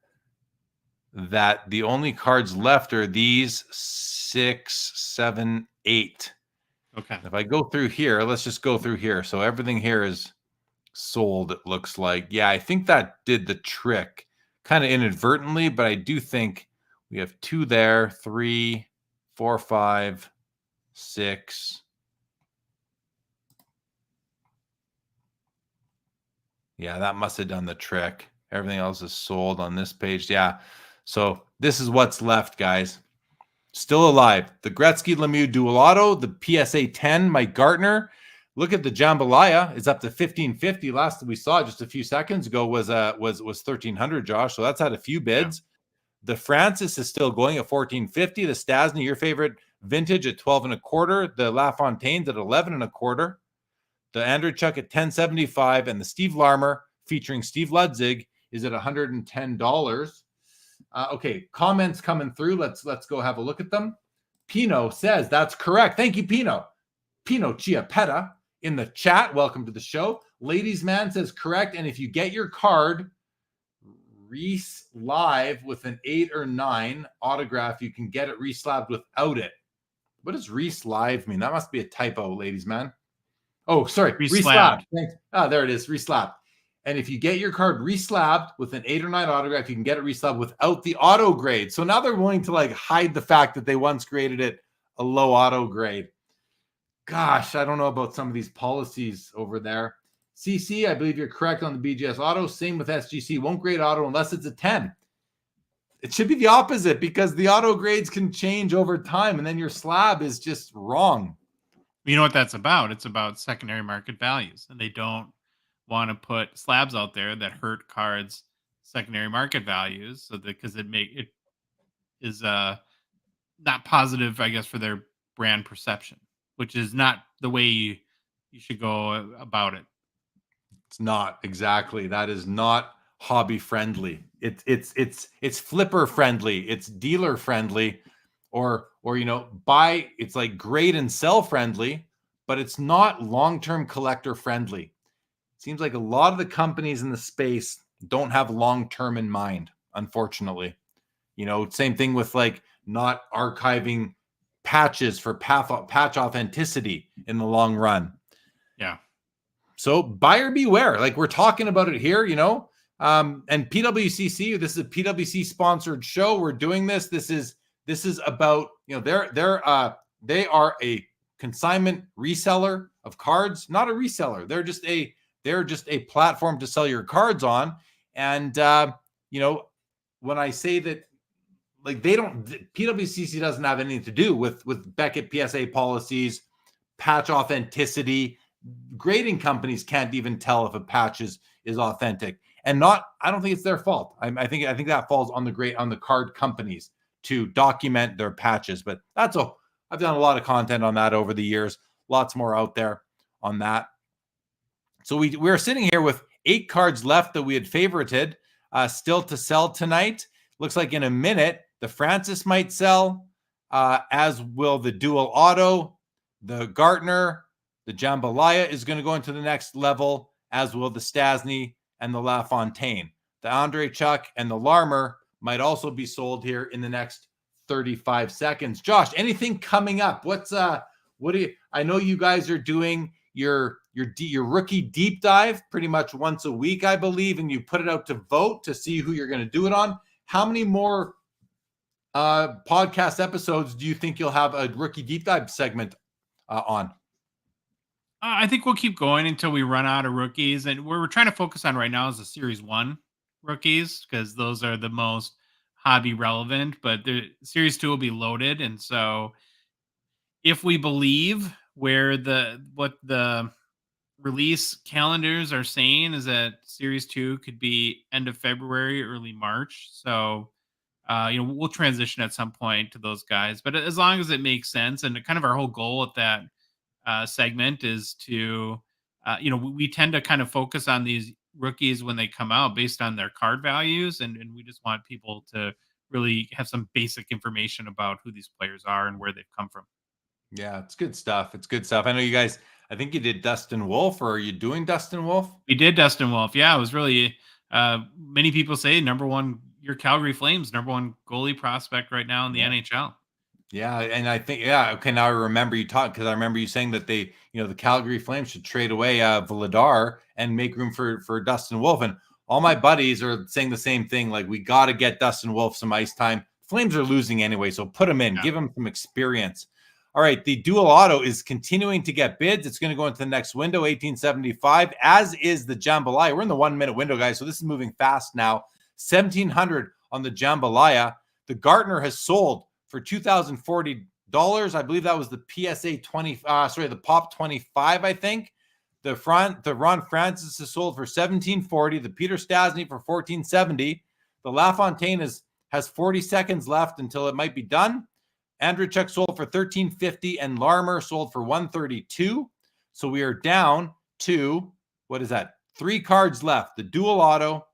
[SPEAKER 2] that the only cards left are these 6, 7, 8.
[SPEAKER 3] Okay.
[SPEAKER 2] If I go through here, let's just go through here. So everything here is sold, it looks like. Yeah, I think that did the trick kind of inadvertently, but I do think we have 2 there, 3, 4, 5, 6. Yeah, that must have done the trick. Everything else is sold on this page. Yeah. So this is what's left, guys. Still alive. The Gretzky Lemieux Dual Auto, the PSA 10, Mike Gartner. Look at the Jambalaya. It's up to 1550. Last we saw just a few seconds ago was 1300, Josh. So that's had a few bids. Yeah. The Francis is still going at 1450. The Stasny, your favorite vintage, at 12 and a quarter. The LaFontaine's at 11 and a quarter. The Andreychuk at 1075, and the Steve Larmer featuring Steve Ludzig is at $110. Okay, comments coming through. Let's go have a look at them. Pino says that's correct. Thank you, Pino. Pino Chiapetta in the chat. Welcome to the show. Ladies Man says correct. And if you get your card, Reese Live with an 8 or 9 autograph, you can get it reslabbed without it. What does Reese Live mean? That must be a typo, ladies man. Oh, sorry. Reslabbed. Thanks. There it is. Reslabbed. And if you get your card reslabbed with an 8 or 9 autograph, you can get it reslabbed without the auto grade. So now they're willing to like hide the fact that they once graded it a low auto grade. Gosh, I don't know about some of these policies over there. CC, I believe you're correct on the BGS auto. Same with SGC. Won't grade auto unless it's a 10. It should be the opposite because the auto grades can change over time and then your slab is just wrong.
[SPEAKER 3] You know what that's about? It's about secondary market values, and they don't want to put slabs out there that hurt cards' secondary market values, so that because it is not positive, I guess, for their brand perception, which is not the way you should go about it.
[SPEAKER 2] It's not exactly. That is not hobby friendly. It's flipper friendly. It's dealer friendly. Or buy, it's like grade and sell friendly, but it's not long-term collector friendly. It seems like a lot of the companies in the space don't have long-term in mind, unfortunately. Same thing with like not archiving patches for patch authenticity in the long run.
[SPEAKER 3] Yeah.
[SPEAKER 2] So buyer beware. Like we're talking about it here, and PWCC, this is a PWC sponsored show. We're doing this. This is about, they are a consignment reseller of cards, not a reseller. They're just a platform to sell your cards on. And, when I say that, like PWCC doesn't have anything to do with Beckett PSA policies, patch authenticity. Grading companies can't even tell if a patch is authentic, and I don't think it's their fault. I think that falls on the card companies to document their patches. But that's all. I've done a lot of content on that over the years. Lots more out there on that. So we're sitting here with 8 cards left that we had favorited, still to sell tonight. Looks like in a minute the Francis might sell, as will the Dual Auto, the Gartner, the Jambalaya is going to go into the next level, as will the Stasny and the LaFontaine. The Andreychuk and the Larmer might also be sold here in the next 35 seconds. Josh, anything coming up? I know you guys are doing your rookie deep dive pretty much once a week, I believe, and you put it out to vote to see who you're going to do it on. How many more podcast episodes do you think you'll have a rookie deep dive segment on?
[SPEAKER 3] I think we'll keep going until we run out of rookies. And what we're trying to focus on right now is the Series 1 rookies, because those are the most hobby relevant. But the Series 2 will be loaded. And so if we believe what the release calendars are saying is that Series 2 could be end of February, early March. So, we'll transition at some point to those guys. But as long as it makes sense, and kind of our whole goal at that segment is to, we tend to kind of focus on these rookies when they come out based on their card values. And we just want people to really have some basic information about who these players are and where they've come from.
[SPEAKER 2] Yeah, it's good stuff. I know you guys I think you did Dustin Wolf, or are you doing Dustin Wolf?
[SPEAKER 3] We did Dustin Wolf. Yeah, it was really many people say your Calgary Flames, number one goalie prospect right now in the NHL.
[SPEAKER 2] Yeah, and I think okay. Now I remember you talking, because I remember you saying that they, the Calgary Flames should trade away Vladar and make room for Dustin Wolf. And all my buddies are saying the same thing. Like, we got to get Dustin Wolf some ice time. Flames are losing anyway, so put him in, give him some experience. All right, the dual auto is continuing to get bids. It's going to go into the next window, 1875, as is the Jambalaya. We're in the 1 minute window, guys, so this is moving fast now. 1,700 on the Jambalaya. The Gartner has sold for $2,040. I believe that was the PSA 20. The Pop 25. I think the Ron Francis is sold for $1,740. The Peter Stastny for $1,470. The LaFontaine has 40 seconds left until it might be done. Andreychuk sold for $1,350 and Larmer sold for $132. So we are down to, what is that? 3 cards left: the dual auto,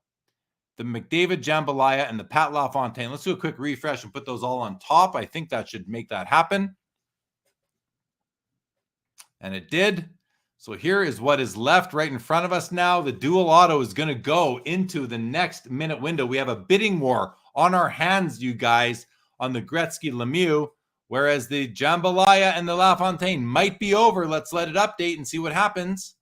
[SPEAKER 2] the McDavid Jambalaya, and the Pat LaFontaine. Let's do a quick refresh and put those all on top. I think that should make that happen. And it did. So here is what is left right in front of us now. The dual auto is going to go into the next minute window. We have a bidding war on our hands, you guys, on the Gretzky Lemieux, whereas the Jambalaya and the LaFontaine might be over. Let's let it update and see what happens.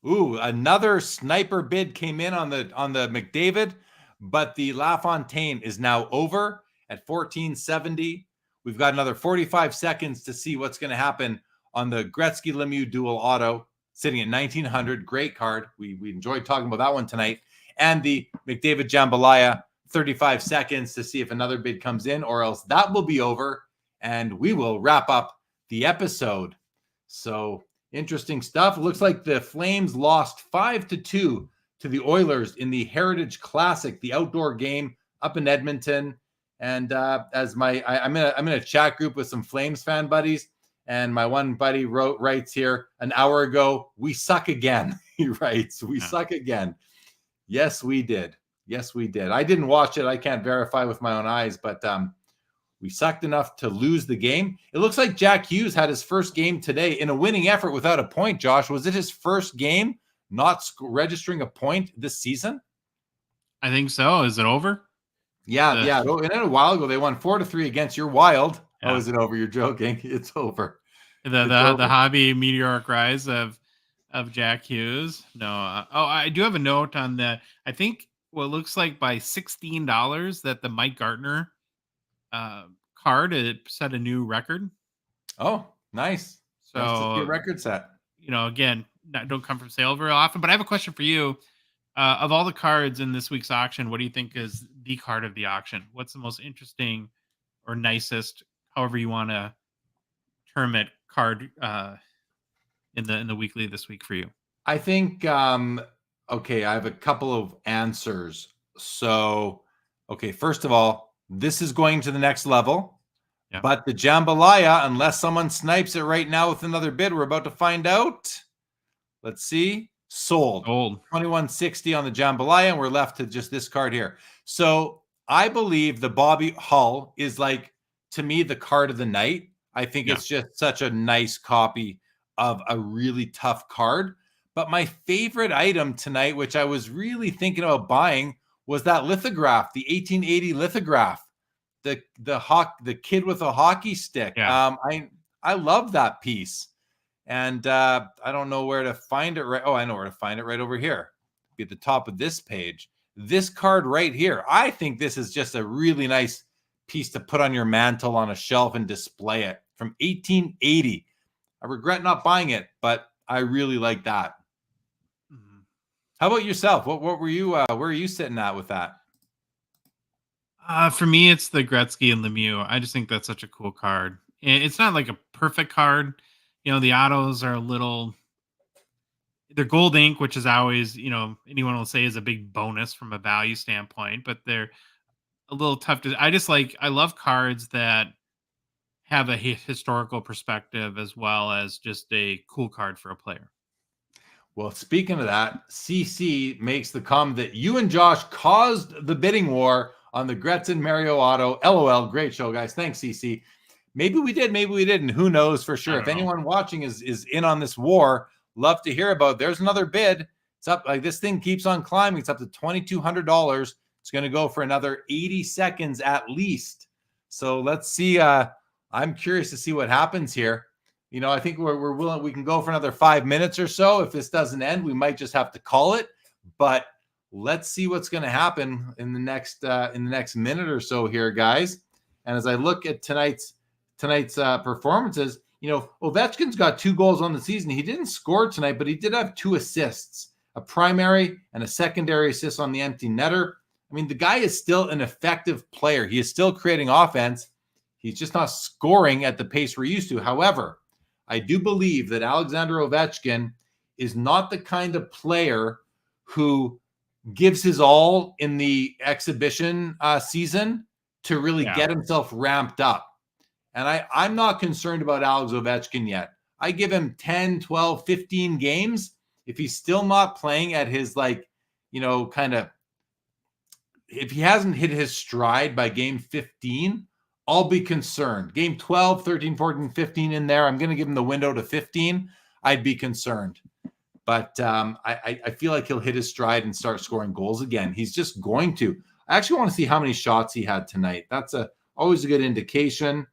[SPEAKER 2] Ooh, another sniper bid came in on the McDavid, but the LaFontaine is now over at $1,470. We've got another 45 seconds to see what's going to happen on the Gretzky Lemieux dual auto, sitting at $1,900. Great card. We enjoyed talking about that one tonight. And the McDavid Jambalaya, 35 seconds to see if another bid comes in, or else that will be over and we will wrap up the episode. So interesting stuff. It looks like the Flames lost 5-2 to the Oilers in the Heritage Classic, the outdoor game up in Edmonton. And I'm in a chat group with some Flames fan buddies, and my one buddy writes here, an hour ago, "We suck again." He writes, "We suck again." Yes, we did. Yes, we did. I didn't watch it. I can't verify with my own eyes, but we sucked enough to lose the game. It looks like Jack Hughes had his first game today in a winning effort without a point. Josh, was it his first game not registering a point this season?
[SPEAKER 3] I think so. Is it over?
[SPEAKER 2] Yeah. And then a while ago, they won 4-3 against your Wild. Yeah. Oh, is it over? You're joking. It's over.
[SPEAKER 3] The hobby meteoric rise of Jack Hughes. No. I do have a note on that. I think what looks like by $16 that the Mike Gartner card, it set a new record.
[SPEAKER 2] Oh, nice.
[SPEAKER 3] So
[SPEAKER 2] nice to see a record set.
[SPEAKER 3] Again, don't come from sale very often. But I have a question for you. Of all the cards in this week's auction, what do you think is the card of the auction? What's the most interesting or nicest, however you want to term it, card in the weekly this week for you?
[SPEAKER 2] I think okay, I have a couple of answers. So, okay, first of all, this is going to the next level. Yeah. But the Jambalaya, unless someone snipes it right now with another bid, we're about to find out. Let's see. Sold. 2160 on the Jambalaya, and we're left to just this card here. So I believe the Bobby Hull is, like, to me, the card of the night. I think it's just such a nice copy of a really tough card. But my favorite item tonight, which I was really thinking about buying, was that lithograph, the 1880 lithograph, the kid with a hockey stick. Yeah. I love that piece. And I don't know where to find it. Right. Oh, I know where to find it. Right over here. Be at the top of this page. This card right here. I think this is just a really nice piece to put on your mantle on a shelf and display it. From 1880. I regret not buying it, but I really like that. Mm-hmm. How about yourself? What were you? Where are you sitting at with that?
[SPEAKER 3] For me, it's the Gretzky and Lemieux. I just think that's such a cool card. It's not like a perfect card. The autos are they're gold ink, which is always, anyone will say is a big bonus from a value standpoint, but they're a little tough to, I love cards that have a historical perspective as well as just a cool card for a player.
[SPEAKER 2] Well, speaking of that, CC makes the comment that you and Josh caused the bidding war on the Gretzky Mario auto. LOL. Great show, guys. Thanks, CC. Maybe we did, maybe we didn't. Who knows for sure? If anyone watching is in on this war, love to hear about it. There's another bid. It's up, like this thing keeps on climbing. It's up to $2,200. It's going to go for another 80 seconds at least. So let's see. I'm curious to see what happens here. You know, I think we're willing. We can go for another 5 minutes or so. If this doesn't end, we might just have to call it. But let's see what's going to happen in the next minute or so here, guys. And as I look at tonight's performances, you know, Ovechkin's got 2 goals on the season. He didn't score tonight, but he did have 2 assists, a primary and a secondary assist on the empty netter. I mean, the guy is still an effective player. He is still creating offense. He's just not scoring at the pace we're used to. However, I do believe that Alexander Ovechkin is not the kind of player who gives his all in the exhibition season to really get himself ramped up. And I'm not concerned about Alex Ovechkin yet. I give him 10, 12, 15 games. If he's still not playing at his, like, you know, kind of, if he hasn't hit his stride by game 15, I'll be concerned. Game 12, 13, 14, 15 in there, I'm going to give him the window to 15. I'd be concerned. But I feel like he'll hit his stride and start scoring goals again. He's just going to. I actually want to see how many shots he had tonight. That's always a good indication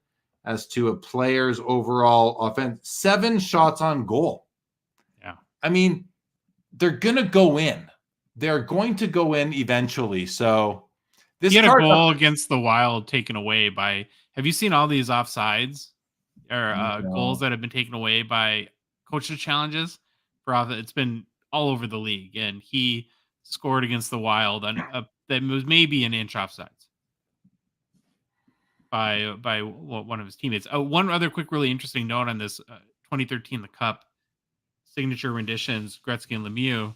[SPEAKER 2] as to a player's overall offense. 7 shots on goal.
[SPEAKER 3] Yeah.
[SPEAKER 2] I mean, they're going to go in. They're going to go in eventually. So this
[SPEAKER 3] he had a goal against the Wild taken away by, have you seen all these offsides or goals that have been taken away by coaches challenges? It's been all over the league, and he scored against the Wild on that was maybe an inch offsides by one of his teammates. One other quick, really interesting note on this 2013 the Cup signature renditions, Gretzky and Lemieux.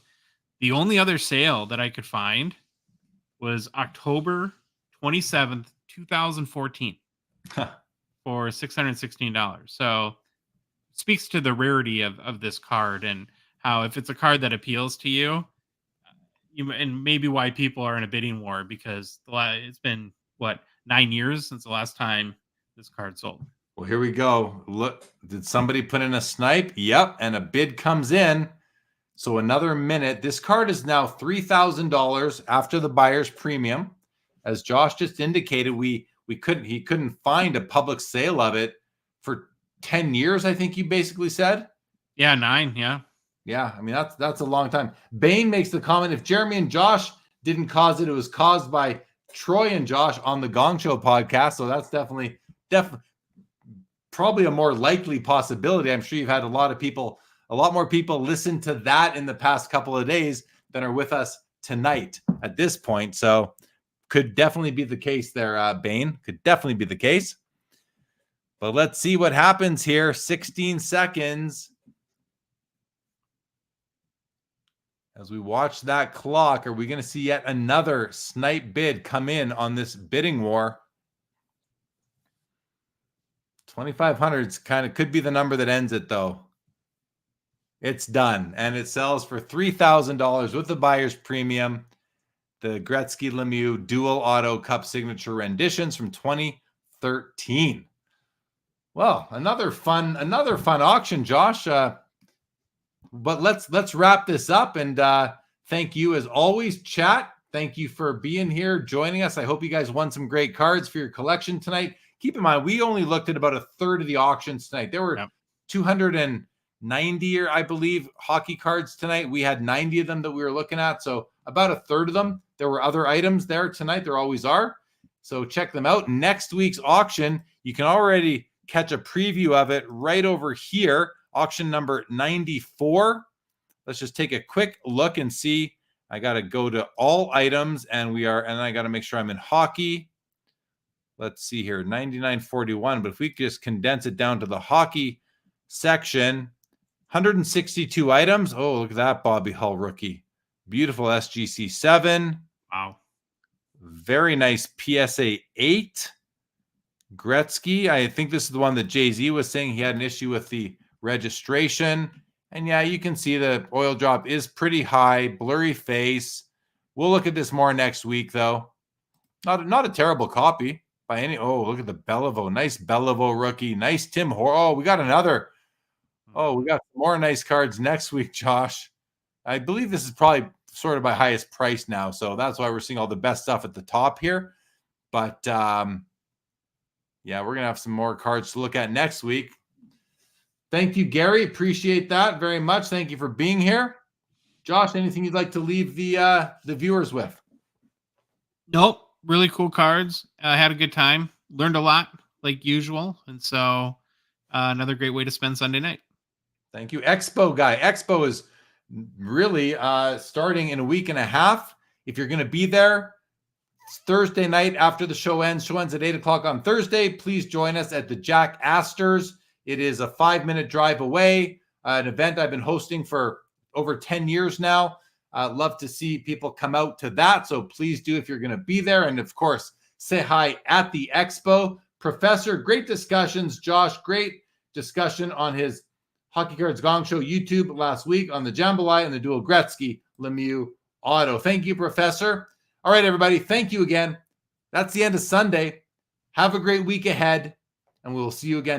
[SPEAKER 3] The only other sale that I could find was October 27th, 2014 for $616. So speaks to the rarity of this card and how if it's a card that appeals to you, and maybe why people are in a bidding war, because it's been 9 years since the last time this card sold.
[SPEAKER 2] Well, here we go. Look, did somebody put in a snipe? Yep, and a bid comes in. So another minute. This card is now $3,000 after the buyer's premium. As Josh just indicated, he couldn't find a public sale of it for 10 years, I think you basically said.
[SPEAKER 3] Yeah, 9, yeah.
[SPEAKER 2] Yeah, I mean, that's a long time. Bain makes the comment, if Jeremy and Josh didn't cause it, it was caused by Troy and Josh on the Gong Show podcast. So that's definitely probably a more likely possibility. I'm sure you've had a lot more people listen to that in the past couple of days than are with us tonight at this point. So could definitely be the case there, Bain. Could definitely be the case. But let's see what happens here. 16 seconds. As we watch that clock, are we going to see yet another snipe bid come in on this bidding war? 2,500 could be the number that ends it, though. It's done, and it sells for $3,000 with the buyer's premium. The Gretzky Lemieux Dual Auto Cup Signature renditions from 2013. Well, another fun auction, Josh. But let's wrap this up, and thank you as always, chat. Thank you for being here, joining us. I hope you guys won some great cards for your collection tonight. Keep in mind, we only looked at about a third of the auctions tonight. There were 290, I believe, hockey cards tonight. We had 90 of them that we were looking at, so about a third of them. There were other items there tonight. There always are. So check them out. Next week's auction, you can already catch a preview of it right over here. Auction number 94. Let's just take a quick look and see. I got to go to all items, and I got to make sure I'm in hockey. Let's see here, 99.41. But if we could just condense it down to the hockey section, 162 items. Oh, look at that Bobby Hull rookie. Beautiful SGC 7.
[SPEAKER 3] Wow.
[SPEAKER 2] Very nice PSA 8. Gretzky. I think this is the one that Jay-Z was saying he had an issue with the registration. And yeah, you can see the oil drop is pretty high, blurry face. We'll look at this more next week, though. Not a terrible copy. by any. Oh, look at the Beliveau. Nice Beliveau rookie. Nice Tim Oh, we got another. Oh, we got more nice cards next week, Josh. I believe this is probably sorted by highest price now, so that's why we're seeing all the best stuff at the top here. But yeah, we're gonna have some more cards to look at next week. Thank you, Gary. Appreciate that very much. Thank you for being here. Josh, anything you'd like to leave the viewers with?
[SPEAKER 3] Nope. Really cool cards. I had a good time. Learned a lot, like usual. And so another great way to spend Sunday night.
[SPEAKER 2] Thank you. Expo guy. Expo is really starting in a week and a half. If you're going to be there, it's Thursday night after the show ends. Show ends at 8 o'clock on Thursday. Please join us at the Jack Astor's. It is a 5-minute drive away, an event I've been hosting for over 10 years now. Love to see people come out to that. So please do if you're going to be there. And of course, say hi at the expo. Professor, great discussions. Josh, great discussion on his Hockey Cards Gongshow YouTube last week on the Jambalaya and the Dual Gretzky Lemieux Auto. Thank you, Professor. All right, everybody. Thank you again. That's the end of Sunday. Have a great week ahead, and we'll see you again